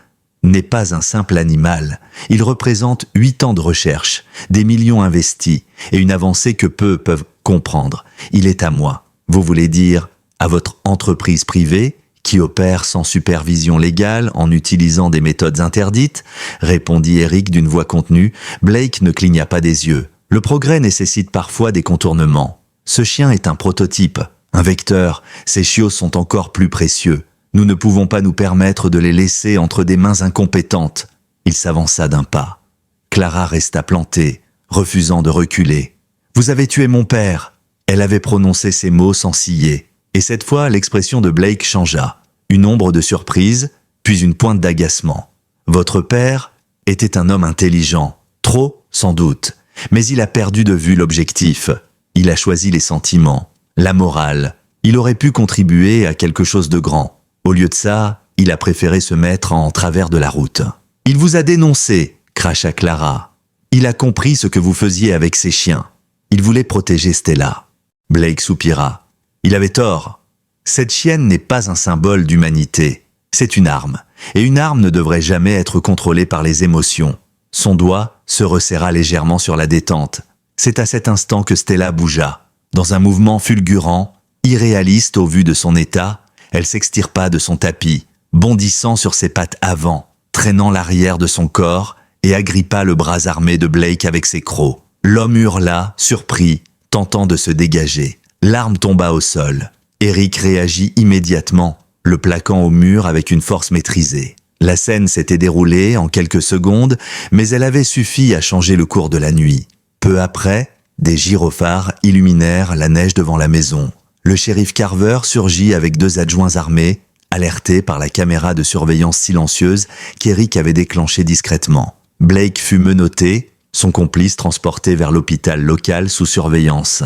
n'est pas un simple animal. Il représente 8 ans de recherche, des millions investis et une avancée que peu peuvent comprendre. Il est à moi. Vous voulez dire à votre entreprise privée qui opère sans supervision légale en utilisant des méthodes interdites ?» répondit Eric d'une voix contenue. Blake ne cligna pas des yeux. Le progrès nécessite parfois des contournements. Ce chien est un prototype, un vecteur. Ces chiots sont encore plus précieux. Nous ne pouvons pas nous permettre de les laisser entre des mains incompétentes. Il s'avança d'un pas. Clara resta plantée, refusant de reculer. « Vous avez tué mon père !» Elle avait prononcé ces mots sans ciller. Et cette fois, l'expression de Blake changea. Une ombre de surprise, puis une pointe d'agacement. « Votre père était un homme intelligent. Trop, sans doute. Mais il a perdu de vue l'objectif. Il a choisi les sentiments, la morale. Il aurait pu contribuer à quelque chose de grand. Au lieu de ça, il a préféré se mettre en travers de la route. « Il vous a dénoncé !» cracha Clara. « Il a compris ce que vous faisiez avec ses chiens. Il voulait protéger Stella. » Blake soupira. Il avait tort. Cette chienne n'est pas un symbole d'humanité. C'est une arme. Et une arme ne devrait jamais être contrôlée par les émotions. Son doigt se resserra légèrement sur la détente. C'est à cet instant que Stella bougea. Dans un mouvement fulgurant, irréaliste au vu de son état, elle s'extirpa de son tapis, bondissant sur ses pattes avant, traînant l'arrière de son corps et agrippa le bras armé de Blake avec ses crocs. L'homme hurla, surpris, tentant de se dégager. L'arme tomba au sol. Eric réagit immédiatement, le plaquant au mur avec une force maîtrisée. La scène s'était déroulée en quelques secondes, mais elle avait suffi à changer le cours de la nuit. Peu après, des gyrophares illuminèrent la neige devant la maison. Le shérif Carver surgit avec 2 adjoints armés, alertés par la caméra de surveillance silencieuse qu'Eric avait déclenchée discrètement. Blake fut menotté, son complice transporté vers l'hôpital local sous surveillance.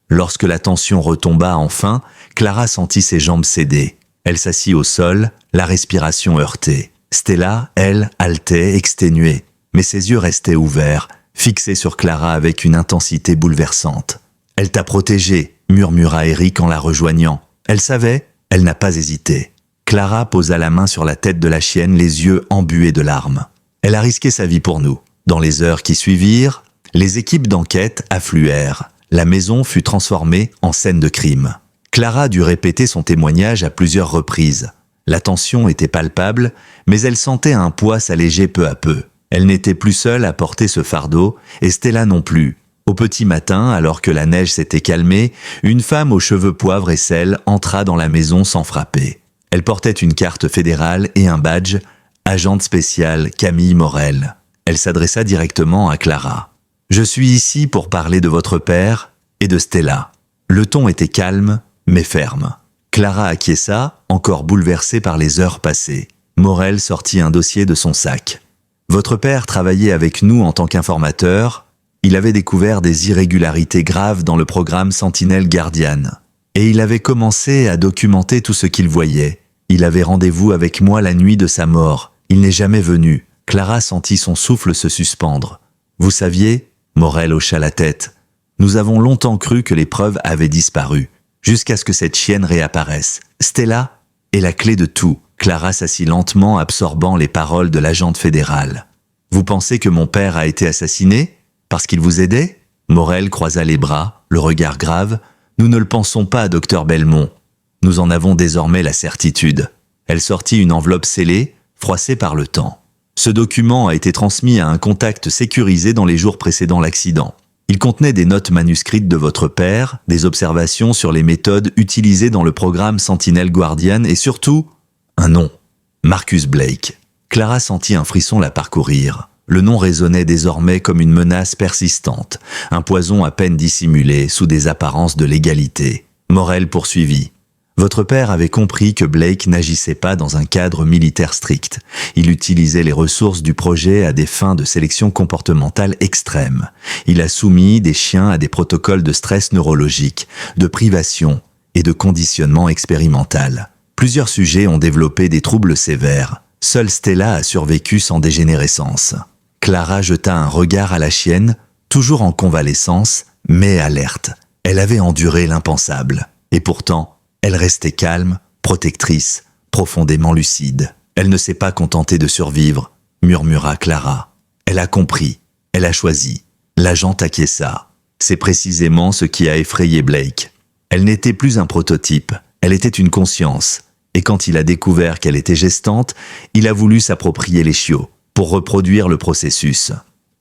Lorsque la tension retomba enfin, Clara sentit ses jambes céder. Elle s'assit au sol, la respiration heurtée. Stella, elle, haletait, exténuée, mais ses yeux restaient ouverts, fixés sur Clara avec une intensité bouleversante. « Elle t'a protégée », murmura Eric en la rejoignant. Elle savait, elle n'a pas hésité. Clara posa la main sur la tête de la chienne, les yeux embués de larmes. Elle a risqué sa vie pour nous. Dans les heures qui suivirent, les équipes d'enquête affluèrent. La maison fut transformée en scène de crime. Clara dut répéter son témoignage à plusieurs reprises. La tension était palpable, mais elle sentait un poids s'alléger peu à peu. Elle n'était plus seule à porter ce fardeau, et Stella non plus. Au petit matin, alors que la neige s'était calmée, une femme aux cheveux poivre et sel entra dans la maison sans frapper. Elle portait une carte fédérale et un badge, agente spéciale Camille Morel. Elle s'adressa directement à Clara. « Je suis ici pour parler de votre père et de Stella. » Le ton était calme, mais ferme. Clara acquiesça, encore bouleversée par les heures passées. Morel sortit un dossier de son sac. « Votre père travaillait avec nous en tant qu'informateur. Il avait découvert des irrégularités graves dans le programme Sentinelle Guardian. Et il avait commencé à documenter tout ce qu'il voyait. Il avait rendez-vous avec moi la nuit de sa mort. Il n'est jamais venu. » Clara sentit son souffle se suspendre. « Vous saviez ?» Morel hocha la tête. « Nous avons longtemps cru que les preuves avaient disparu, jusqu'à ce que cette chienne réapparaisse. Stella est la clé de tout. » Clara s'assit lentement, absorbant les paroles de l'agente fédérale. « Vous pensez que mon père a été assassiné parce qu'il vous aidait ?» Morel croisa les bras, le regard grave. « Nous ne le pensons pas, docteur Belmont. Nous en avons désormais la certitude. » Elle sortit une enveloppe scellée, froissée par le temps. Ce document a été transmis à un contact sécurisé dans les jours précédant l'accident. Il contenait des notes manuscrites de votre père, des observations sur les méthodes utilisées dans le programme Sentinelle Guardian et surtout, un nom. Marcus Blake. Clara sentit un frisson la parcourir. Le nom résonnait désormais comme une menace persistante, un poison à peine dissimulé sous des apparences de légalité. Morel poursuivit. Votre père avait compris que Blake n'agissait pas dans un cadre militaire strict. Il utilisait les ressources du projet à des fins de sélection comportementale extrême. Il a soumis des chiens à des protocoles de stress neurologique, de privation et de conditionnement expérimental. Plusieurs sujets ont développé des troubles sévères. Seule Stella a survécu sans dégénérescence. Clara jeta un regard à la chienne, toujours en convalescence, mais alerte. Elle avait enduré l'impensable. Et pourtant, elle restait calme, protectrice, profondément lucide. Elle ne s'est pas contentée de survivre, murmura Clara. Elle a compris, elle a choisi. L'agent acquiesça. C'est précisément ce qui a effrayé Blake. Elle n'était plus un prototype, elle était une conscience. Et quand il a découvert qu'elle était gestante, il a voulu s'approprier les chiots, pour reproduire le processus.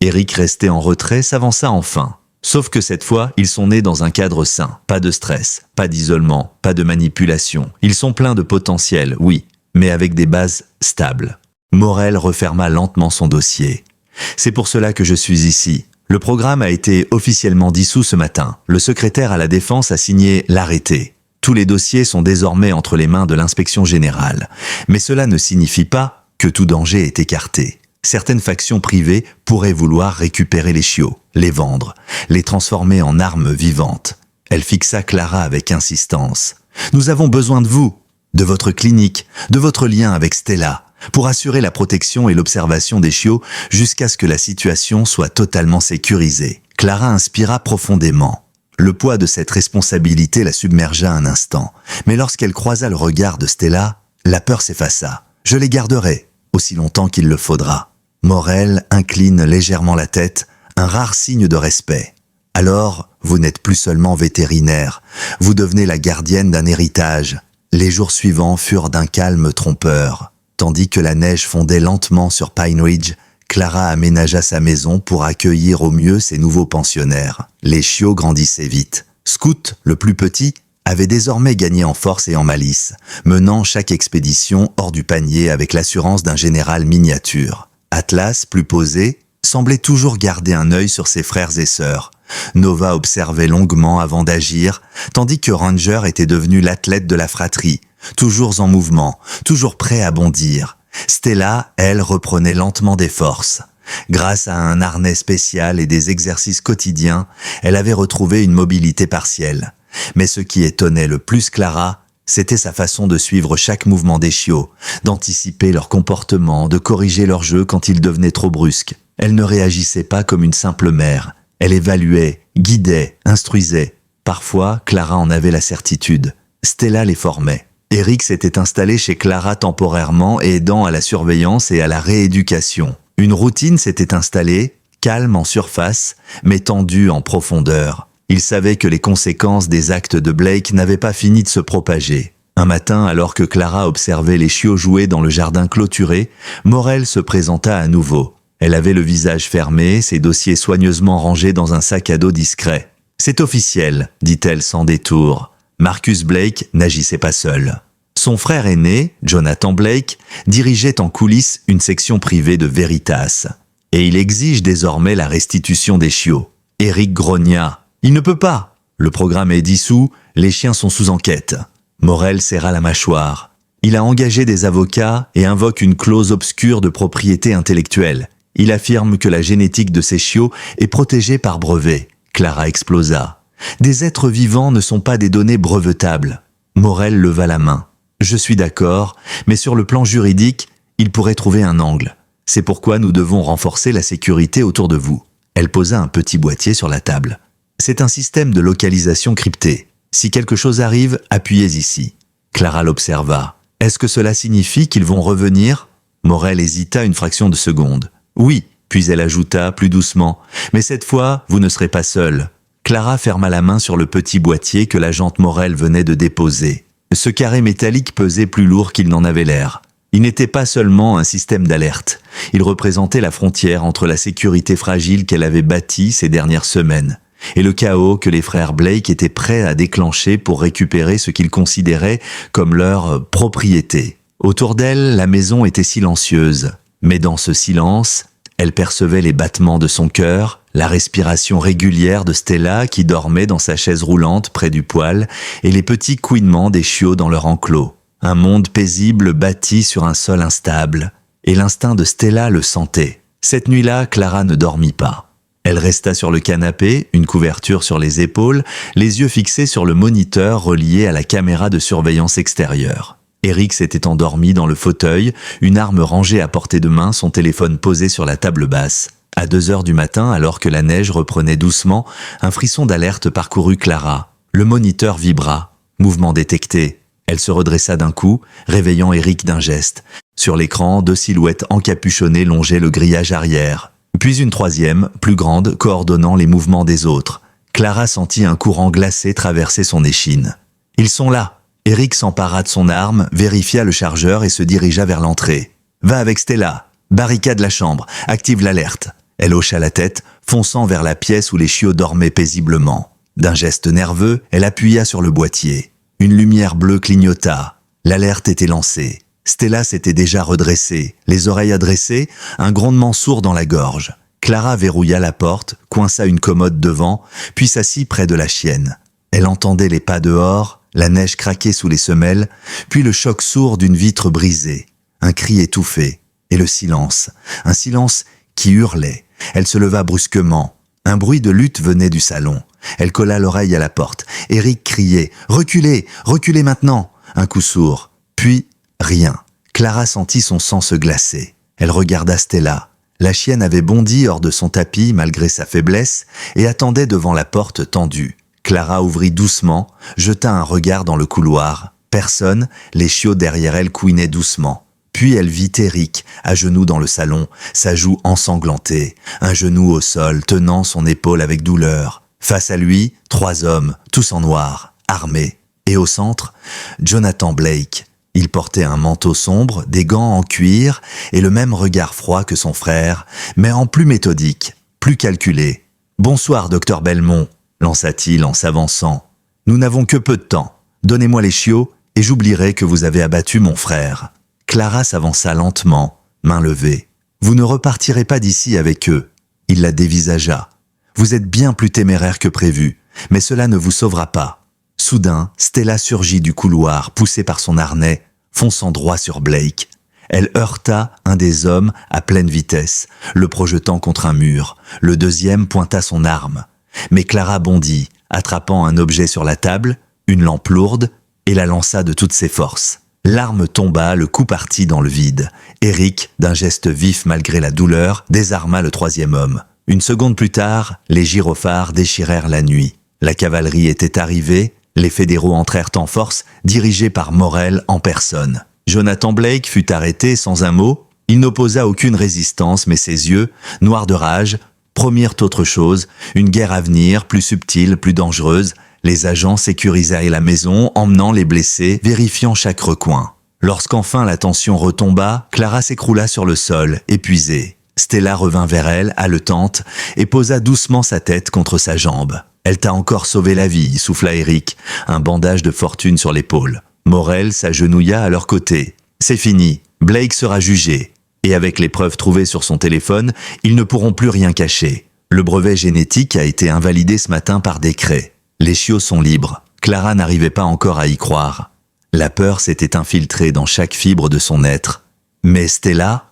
Eric, resté en retrait, s'avança enfin. Sauf que cette fois, ils sont nés dans un cadre sain. Pas de stress, pas d'isolement, pas de manipulation. Ils sont pleins de potentiel, oui, mais avec des bases stables. Morel referma lentement son dossier. « C'est pour cela que je suis ici. Le programme a été officiellement dissous ce matin. Le secrétaire à la Défense a signé l'arrêté. Tous les dossiers sont désormais entre les mains de l'inspection générale. Mais cela ne signifie pas que tout danger est écarté. Certaines factions privées pourraient vouloir récupérer les chiots, les vendre, les transformer en armes vivantes. » Elle fixa Clara avec insistance. « Nous avons besoin de vous, de votre clinique, de votre lien avec Stella, pour assurer la protection et l'observation des chiots jusqu'à ce que la situation soit totalement sécurisée. » Clara inspira profondément. Le poids de cette responsabilité la submergea un instant, mais lorsqu'elle croisa le regard de Stella, la peur s'effaça. « Je les garderai, aussi longtemps qu'il le faudra. » Morel incline légèrement la tête, un rare signe de respect. « Alors, vous n'êtes plus seulement vétérinaire, vous devenez la gardienne d'un héritage. » Les jours suivants furent d'un calme trompeur. Tandis que la neige fondait lentement sur Pine Ridge, Clara aménagea sa maison pour accueillir au mieux ses nouveaux pensionnaires. Les chiots grandissaient vite. Scout, le plus petit, avait désormais gagné en force et en malice, menant chaque expédition hors du panier avec l'assurance d'un général miniature. Atlas, plus posé, semblait toujours garder un œil sur ses frères et sœurs. Nova observait longuement avant d'agir, tandis que Ranger était devenu l'athlète de la fratrie, toujours en mouvement, toujours prêt à bondir. Stella, elle, reprenait lentement des forces. Grâce à un harnais spécial et des exercices quotidiens, elle avait retrouvé une mobilité partielle. Mais ce qui étonnait le plus Clara, c'était sa façon de suivre chaque mouvement des chiots, d'anticiper leur comportement, de corriger leur jeu quand ils devenaient trop brusques. Elle ne réagissait pas comme une simple mère. Elle évaluait, guidait, instruisait. Parfois, Clara en avait la certitude. Stella les formait. Eric s'était installé chez Clara temporairement, aidant à la surveillance et à la rééducation. Une routine s'était installée, calme en surface, mais tendue en profondeur. Il savait que les conséquences des actes de Blake n'avaient pas fini de se propager. Un matin, alors que Clara observait les chiots jouer dans le jardin clôturé, Morel se présenta à nouveau. Elle avait le visage fermé, ses dossiers soigneusement rangés dans un sac à dos discret. « C'est officiel », dit-elle sans détour. Marcus Blake n'agissait pas seul. Son frère aîné, Jonathan Blake, dirigeait en coulisses une section privée de Veritas. Et il exige désormais la restitution des chiots. Eric grogna. « Il ne peut pas. Le programme est dissous, les chiens sont sous enquête. » Morel serra la mâchoire. Il a engagé des avocats et invoque une clause obscure de propriété intellectuelle. Il affirme que la génétique de ces chiots est protégée par brevet. Clara explosa. Des êtres vivants ne sont pas des données brevetables. Morel leva la main. Je suis d'accord, mais sur le plan juridique, il pourrait trouver un angle. C'est pourquoi nous devons renforcer la sécurité autour de vous. Elle posa un petit boîtier sur la table. C'est un système de localisation crypté. Si quelque chose arrive, appuyez ici. Clara l'observa. Est-ce que cela signifie qu'ils vont revenir? Morel hésita une fraction de seconde. Oui, puis elle ajouta plus doucement. Mais cette fois, vous ne serez pas seul. Clara ferma la main sur le petit boîtier que l'agente Morel venait de déposer. Ce carré métallique pesait plus lourd qu'il n'en avait l'air. Il n'était pas seulement un système d'alerte. Il représentait la frontière entre la sécurité fragile qu'elle avait bâtie ces dernières semaines et le chaos que les frères Blake étaient prêts à déclencher pour récupérer ce qu'ils considéraient comme leur propriété. Autour d'elle, la maison était silencieuse. Mais dans ce silence, elle percevait les battements de son cœur, la respiration régulière de Stella qui dormait dans sa chaise roulante près du poêle et les petits couinements des chiots dans leur enclos. Un monde paisible bâti sur un sol instable. Et l'instinct de Stella le sentait. Cette nuit-là, Clara ne dormit pas. Elle resta sur le canapé, une couverture sur les épaules, les yeux fixés sur le moniteur relié à la caméra de surveillance extérieure. Eric s'était endormi dans le fauteuil, une arme rangée à portée de main, son téléphone posé sur la table basse. À 2h du matin, alors que la neige reprenait doucement, un frisson d'alerte parcourut Clara. Le moniteur vibra. Mouvement détecté. Elle se redressa d'un coup, réveillant Eric d'un geste. Sur l'écran, 2 silhouettes encapuchonnées longeaient le grillage arrière. Puis une troisième, plus grande, coordonnant les mouvements des autres. Clara sentit un courant glacé traverser son échine. « Ils sont là !» Eric s'empara de son arme, vérifia le chargeur et se dirigea vers l'entrée. « Va avec Stella. Barricade la chambre. Active l'alerte. » Elle hocha la tête, fonçant vers la pièce où les chiots dormaient paisiblement. D'un geste nerveux, elle appuya sur le boîtier. Une lumière bleue clignota. L'alerte était lancée. Stella s'était déjà redressée, les oreilles adressées, un grondement sourd dans la gorge. Clara verrouilla la porte, coinça une commode devant, puis s'assit près de la chienne. Elle entendait les pas dehors, la neige craquer sous les semelles, puis le choc sourd d'une vitre brisée, un cri étouffé, et le silence, un silence qui hurlait. Elle se leva brusquement. Un bruit de lutte venait du salon. Elle colla l'oreille à la porte. Eric criait « Reculez, reculez maintenant !» Un coup sourd. Puis, rien. Clara sentit son sang se glacer. Elle regarda Stella. La chienne avait bondi hors de son tapis malgré sa faiblesse et attendait devant la porte tendue. Clara ouvrit doucement, jeta un regard dans le couloir. Personne, les chiots derrière elle couinaient doucement. Puis elle vit Eric, à genoux dans le salon, sa joue ensanglantée, un genou au sol, tenant son épaule avec douleur. Face à lui, 3 hommes, tous en noir, armés. Et au centre, Jonathan Blake. Il portait un manteau sombre, des gants en cuir et le même regard froid que son frère, mais en plus méthodique, plus calculé. « Bonsoir, docteur Belmont », lança-t-il en s'avançant. « Nous n'avons que peu de temps. Donnez-moi les chiots et j'oublierai que vous avez abattu mon frère. » Clara s'avança lentement, main levée. « Vous ne repartirez pas d'ici avec eux. » Il la dévisagea. « Vous êtes bien plus téméraire que prévu, mais cela ne vous sauvera pas. » Soudain, Stella surgit du couloir, poussée par son harnais, fonçant droit sur Blake. Elle heurta un des hommes à pleine vitesse, le projetant contre un mur. Le deuxième pointa son arme. Mais Clara bondit, attrapant un objet sur la table, une lampe lourde, et la lança de toutes ses forces. L'arme tomba, le coup partit dans le vide. Eric, d'un geste vif malgré la douleur, désarma le troisième homme. Une seconde plus tard, les gyrophares déchirèrent la nuit. La cavalerie était arrivée, les fédéraux entrèrent en force, dirigés par Morel en personne. Jonathan Blake fut arrêté sans un mot. Il n'opposa aucune résistance, mais ses yeux, noirs de rage, promirent autre chose, une guerre à venir, plus subtile, plus dangereuse. Les agents sécurisèrent la maison, emmenant les blessés, vérifiant chaque recoin. Lorsqu'enfin la tension retomba, Clara s'écroula sur le sol, épuisée. Stella revint vers elle, haletante, et posa doucement sa tête contre sa jambe. « Elle t'a encore sauvé la vie », souffla Eric, un bandage de fortune sur l'épaule. Morel s'agenouilla à leur côté. « C'est fini, Blake sera jugé. Et avec les preuves trouvées sur son téléphone, ils ne pourront plus rien cacher. Le brevet génétique a été invalidé ce matin par décret. Les chiots sont libres. » Clara n'arrivait pas encore à y croire. La peur s'était infiltrée dans chaque fibre de son être. Mais Stella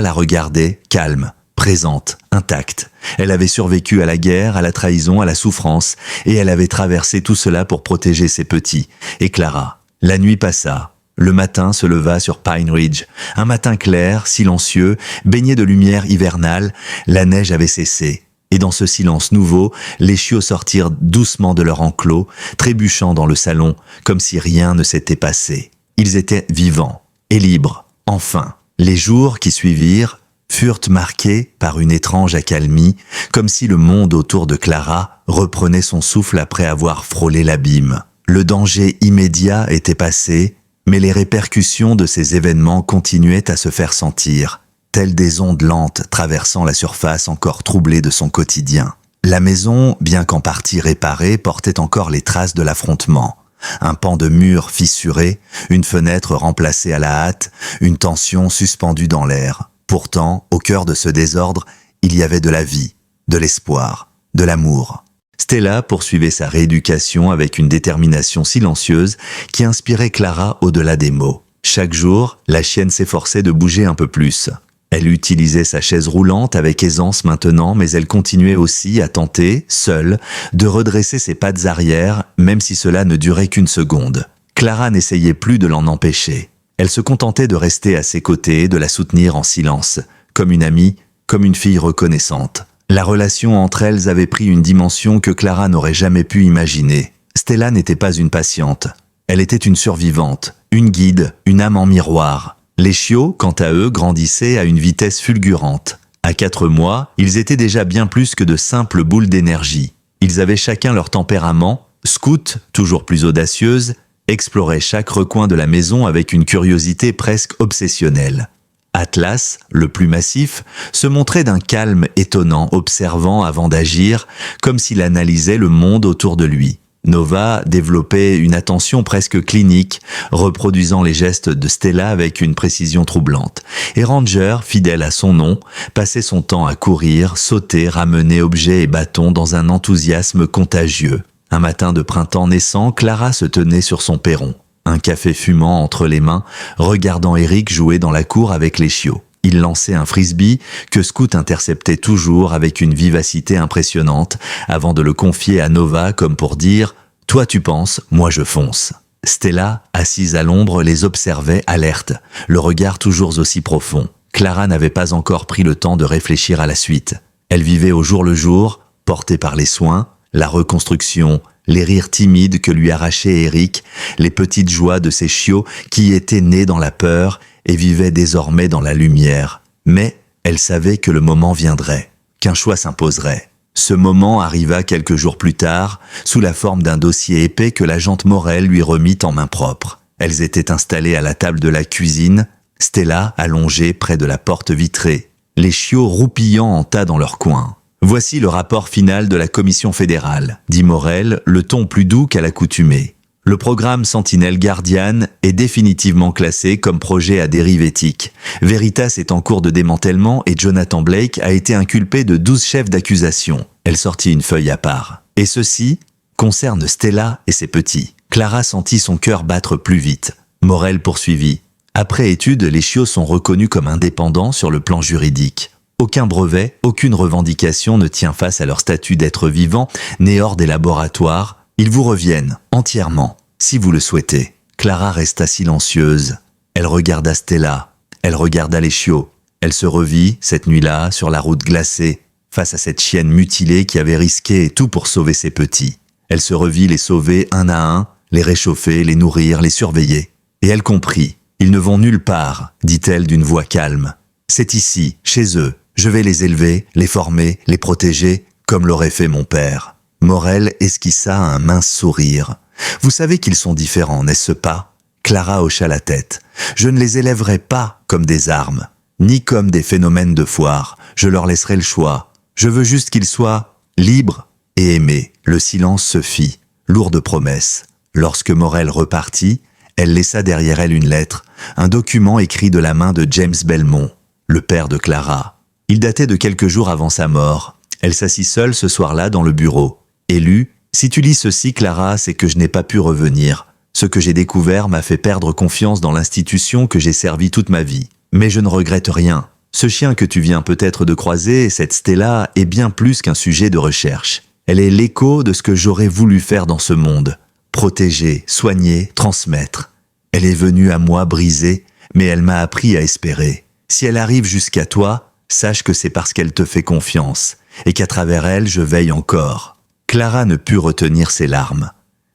la regardait, calme, présente, intacte. Elle avait survécu à la guerre, à la trahison, à la souffrance, et elle avait traversé tout cela pour protéger ses petits. Et Clara. La nuit passa. Le matin se leva sur Pine Ridge. Un matin clair, silencieux, baigné de lumière hivernale, la neige avait cessé. Et dans ce silence nouveau, les chiots sortirent doucement de leur enclos, trébuchant dans le salon, comme si rien ne s'était passé. Ils étaient vivants et libres, enfin. Les jours qui suivirent furent marqués par une étrange accalmie, comme si le monde autour de Clara reprenait son souffle après avoir frôlé l'abîme. Le danger immédiat était passé, mais les répercussions de ces événements continuaient à se faire sentir, telles des ondes lentes traversant la surface encore troublée de son quotidien. La maison, bien qu'en partie réparée, portait encore les traces de l'affrontement. Un pan de mur fissuré, une fenêtre remplacée à la hâte, une tension suspendue dans l'air. Pourtant, au cœur de ce désordre, il y avait de la vie, de l'espoir, de l'amour. Stella poursuivait sa rééducation avec une détermination silencieuse qui inspirait Clara au-delà des mots. Chaque jour, la chienne s'efforçait de bouger un peu plus. Elle utilisait sa chaise roulante avec aisance maintenant, mais elle continuait aussi à tenter, seule, de redresser ses pattes arrière, même si cela ne durait qu'une seconde. Clara n'essayait plus de l'en empêcher. Elle se contentait de rester à ses côtés, de la soutenir en silence, comme une amie, comme une fille reconnaissante. La relation entre elles avait pris une dimension que Clara n'aurait jamais pu imaginer. Stella n'était pas une patiente. Elle était une survivante, une guide, une âme en miroir. Les chiots, quant à eux, grandissaient à une vitesse fulgurante. À 4 mois, ils étaient déjà bien plus que de simples boules d'énergie. Ils avaient chacun leur tempérament, scouts, toujours plus audacieuses, exploraient chaque recoin de la maison avec une curiosité presque obsessionnelle. Atlas, le plus massif, se montrait d'un calme étonnant, observant avant d'agir, comme s'il analysait le monde autour de lui. Nova développait une attention presque clinique, reproduisant les gestes de Stella avec une précision troublante. Et Ranger, fidèle à son nom, passait son temps à courir, sauter, ramener objets et bâtons dans un enthousiasme contagieux. Un matin de printemps naissant, Clara se tenait sur son perron, un café fumant entre les mains, regardant Eric jouer dans la cour avec les chiots. Il lançait un frisbee que Scoot interceptait toujours avec une vivacité impressionnante avant de le confier à Nova comme pour dire « Toi tu penses, moi je fonce ». Stella, assise à l'ombre, les observait alerte, le regard toujours aussi profond. Clara n'avait pas encore pris le temps de réfléchir à la suite. Elle vivait au jour le jour, portée par les soins, la reconstruction, les rires timides que lui arrachait Eric, les petites joies de ses chiots qui étaient nés dans la peur et vivaient désormais dans la lumière. Mais elle savait que le moment viendrait, qu'un choix s'imposerait. Ce moment arriva quelques jours plus tard, sous la forme d'un dossier épais que l'agente Morel lui remit en main propre. Elles étaient installées à la table de la cuisine, Stella allongée près de la porte vitrée, les chiots roupillant en tas dans leur coin. « Voici le rapport final de la commission fédérale », dit Morel, le ton plus doux qu'à l'accoutumée. Le programme Sentinelle Guardian est définitivement classé comme projet à dérive éthique. Veritas est en cours de démantèlement et Jonathan Blake a été inculpé de 12 chefs d'accusation. Elle sortit une feuille à part. Et ceci concerne Stella et ses petits. Clara sentit son cœur battre plus vite. Morel poursuivit. Après étude, les chiots sont reconnus comme indépendants sur le plan juridique. Aucun brevet, aucune revendication ne tient face à leur statut d'être vivant, né hors des laboratoires. Ils vous reviennent, entièrement, si vous le souhaitez. Clara resta silencieuse. Elle regarda Stella. Elle regarda les chiots. Elle se revit, cette nuit-là, sur la route glacée, face à cette chienne mutilée qui avait risqué tout pour sauver ses petits. Elle se revit les sauver un à un, les réchauffer, les nourrir, les surveiller. Et elle comprit. Ils ne vont nulle part, dit-elle d'une voix calme. C'est ici, chez eux. Je vais les élever, les former, les protéger, comme l'aurait fait mon père. Morel esquissa un mince sourire. Vous savez qu'ils sont différents, n'est-ce pas? Clara hocha la tête. Je ne les élèverai pas comme des armes, ni comme des phénomènes de foire. Je leur laisserai le choix. Je veux juste qu'ils soient libres et aimés. Le silence se fit, lourde promesse. Lorsque Morel repartit, elle laissa derrière elle une lettre, un document écrit de la main de James Belmont, le père de Clara. Il datait de quelques jours avant sa mort. Elle s'assit seule ce soir-là dans le bureau. Et lut « Si tu lis ceci, Clara, c'est que je n'ai pas pu revenir. Ce que j'ai découvert m'a fait perdre confiance dans l'institution que j'ai servie toute ma vie. Mais je ne regrette rien. Ce chien que tu viens peut-être de croiser, cette Stella, est bien plus qu'un sujet de recherche. Elle est l'écho de ce que j'aurais voulu faire dans ce monde. Protéger, soigner, transmettre. Elle est venue à moi brisée, mais elle m'a appris à espérer. Si elle arrive jusqu'à toi, sache que c'est parce qu'elle te fait confiance, et qu'à travers elle, je veille encore. » Clara ne put retenir ses larmes.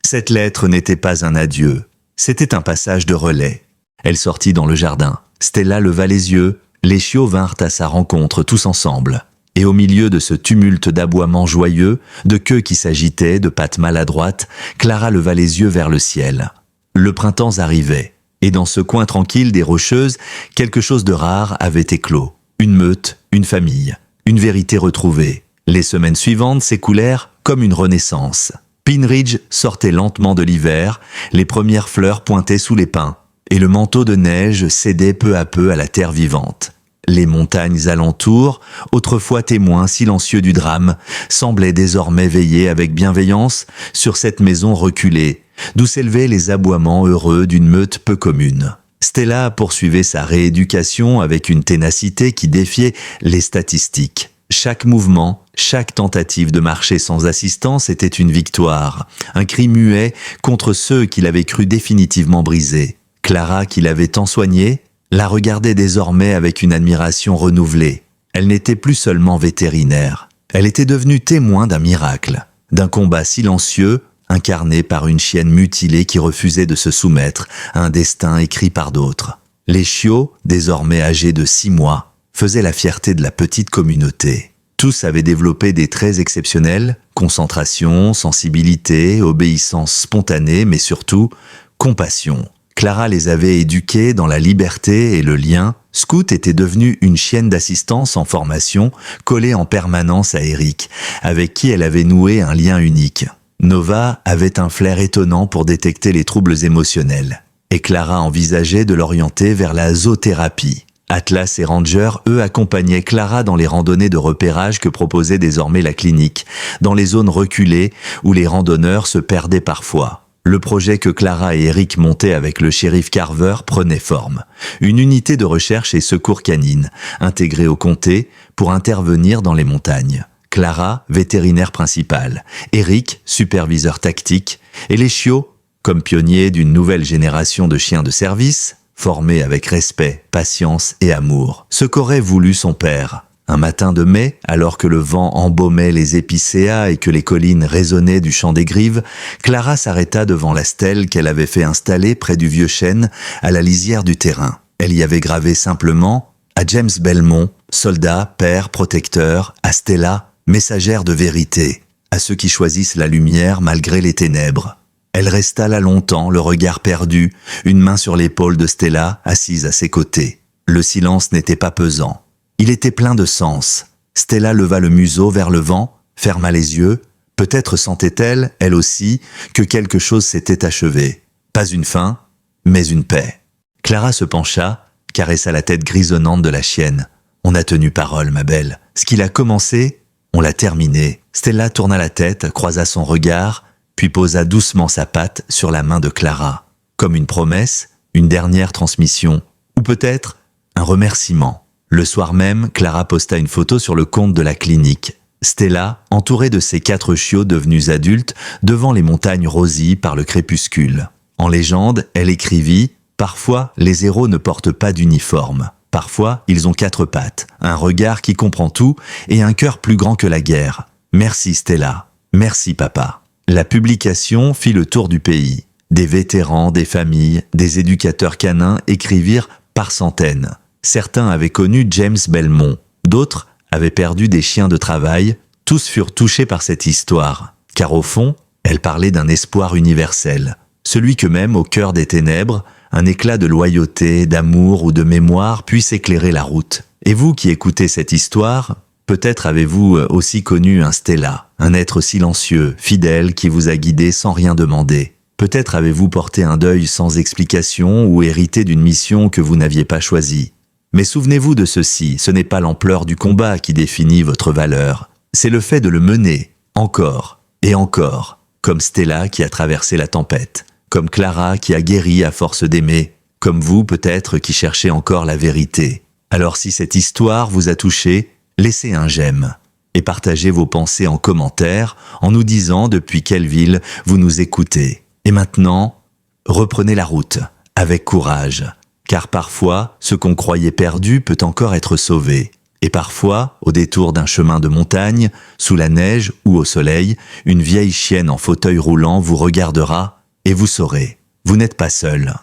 Cette lettre n'était pas un adieu, c'était un passage de relais. Elle sortit dans le jardin. Stella leva les yeux, les chiots vinrent à sa rencontre tous ensemble. Et au milieu de ce tumulte d'aboiements joyeux, de queues qui s'agitaient, de pattes maladroites, Clara leva les yeux vers le ciel. Le printemps arrivait, et dans ce coin tranquille des Rocheuses, quelque chose de rare avait éclos. Une meute, une famille, une vérité retrouvée. Les semaines suivantes s'écoulèrent comme une renaissance. Pine Ridge sortait lentement de l'hiver, les premières fleurs pointaient sous les pins, et le manteau de neige cédait peu à peu à la terre vivante. Les montagnes alentour, autrefois témoins silencieux du drame, semblaient désormais veiller avec bienveillance sur cette maison reculée, d'où s'élevaient les aboiements heureux d'une meute peu commune. Stella poursuivait sa rééducation avec une ténacité qui défiait les statistiques. Chaque mouvement, chaque tentative de marcher sans assistance était une victoire, un cri muet contre ceux qui l'avaient cru définitivement brisé. Clara, qui l'avait tant soignée, la regardait désormais avec une admiration renouvelée. Elle n'était plus seulement vétérinaire, elle était devenue témoin d'un miracle, d'un combat silencieux incarné par une chienne mutilée qui refusait de se soumettre à un destin écrit par d'autres. Les chiots, désormais âgés de 6 mois, faisaient la fierté de la petite communauté. Tous avaient développé des traits exceptionnels, concentration, sensibilité, obéissance spontanée, mais surtout compassion. Clara les avait éduqués dans la liberté et le lien. Scoot était devenue une chienne d'assistance en formation, collée en permanence à Eric, avec qui elle avait noué un lien unique. Nova avait un flair étonnant pour détecter les troubles émotionnels, et Clara envisageait de l'orienter vers la zoothérapie. Atlas et Ranger, eux, accompagnaient Clara dans les randonnées de repérage que proposait désormais la clinique, dans les zones reculées où les randonneurs se perdaient parfois. Le projet que Clara et Eric montaient avec le shérif Carver prenait forme. Une unité de recherche et secours canine, intégrée au comté pour intervenir dans les montagnes. Clara, vétérinaire principale, Eric, superviseur tactique, et les chiots, comme pionniers d'une nouvelle génération de chiens de service, formés avec respect, patience et amour. Ce qu'aurait voulu son père. Un matin de mai, alors que le vent embaumait les épicéas et que les collines résonnaient du chant des grives, Clara s'arrêta devant la stèle qu'elle avait fait installer près du vieux chêne à la lisière du terrain. Elle y avait gravé simplement « À James Belmont, soldat, père, protecteur, à Stella, messagère de vérité, à ceux qui choisissent la lumière malgré les ténèbres. » Elle resta là longtemps, le regard perdu, une main sur l'épaule de Stella, assise à ses côtés. Le silence n'était pas pesant. Il était plein de sens. Stella leva le museau vers le vent, ferma les yeux. Peut-être sentait-elle, elle aussi, que quelque chose s'était achevé. Pas une fin, mais une paix. Clara se pencha, caressa la tête grisonnante de la chienne. « On a tenu parole, ma belle. Ce qu'il a commencé, on l'a terminé. » Stella tourna la tête, croisa son regard, puis posa doucement sa patte sur la main de Clara. Comme une promesse, une dernière transmission, ou peut-être un remerciement. Le soir même, Clara posta une photo sur le compte de la clinique. Stella, entourée de ses 4 chiots devenus adultes, devant les montagnes rosies par le crépuscule. En légende, elle écrivit « Parfois, les héros ne portent pas d'uniforme. Parfois, ils ont 4 pattes, un regard qui comprend tout et un cœur plus grand que la guerre. Merci Stella. Merci papa. » La publication fit le tour du pays. Des vétérans, des familles, des éducateurs canins écrivirent par centaines. Certains avaient connu James Belmont, d'autres avaient perdu des chiens de travail, tous furent touchés par cette histoire, car au fond, elle parlait d'un espoir universel, celui que même au cœur des ténèbres, un éclat de loyauté, d'amour ou de mémoire puisse éclairer la route. Et vous qui écoutez cette histoire, peut-être avez-vous aussi connu un Stella, un être silencieux, fidèle qui vous a guidé sans rien demander. Peut-être avez-vous porté un deuil sans explication ou hérité d'une mission que vous n'aviez pas choisie. Mais souvenez-vous de ceci, ce n'est pas l'ampleur du combat qui définit votre valeur. C'est le fait de le mener, encore et encore, comme Stella qui a traversé la tempête, comme Clara qui a guéri à force d'aimer, comme vous peut-être qui cherchez encore la vérité. Alors si cette histoire vous a touché, laissez un j'aime et partagez vos pensées en commentaire en nous disant depuis quelle ville vous nous écoutez. Et maintenant, reprenez la route avec courage. Car parfois, ce qu'on croyait perdu peut encore être sauvé. Et parfois, au détour d'un chemin de montagne, sous la neige ou au soleil, une vieille chienne en fauteuil roulant vous regardera et vous saurez, vous n'êtes pas seul.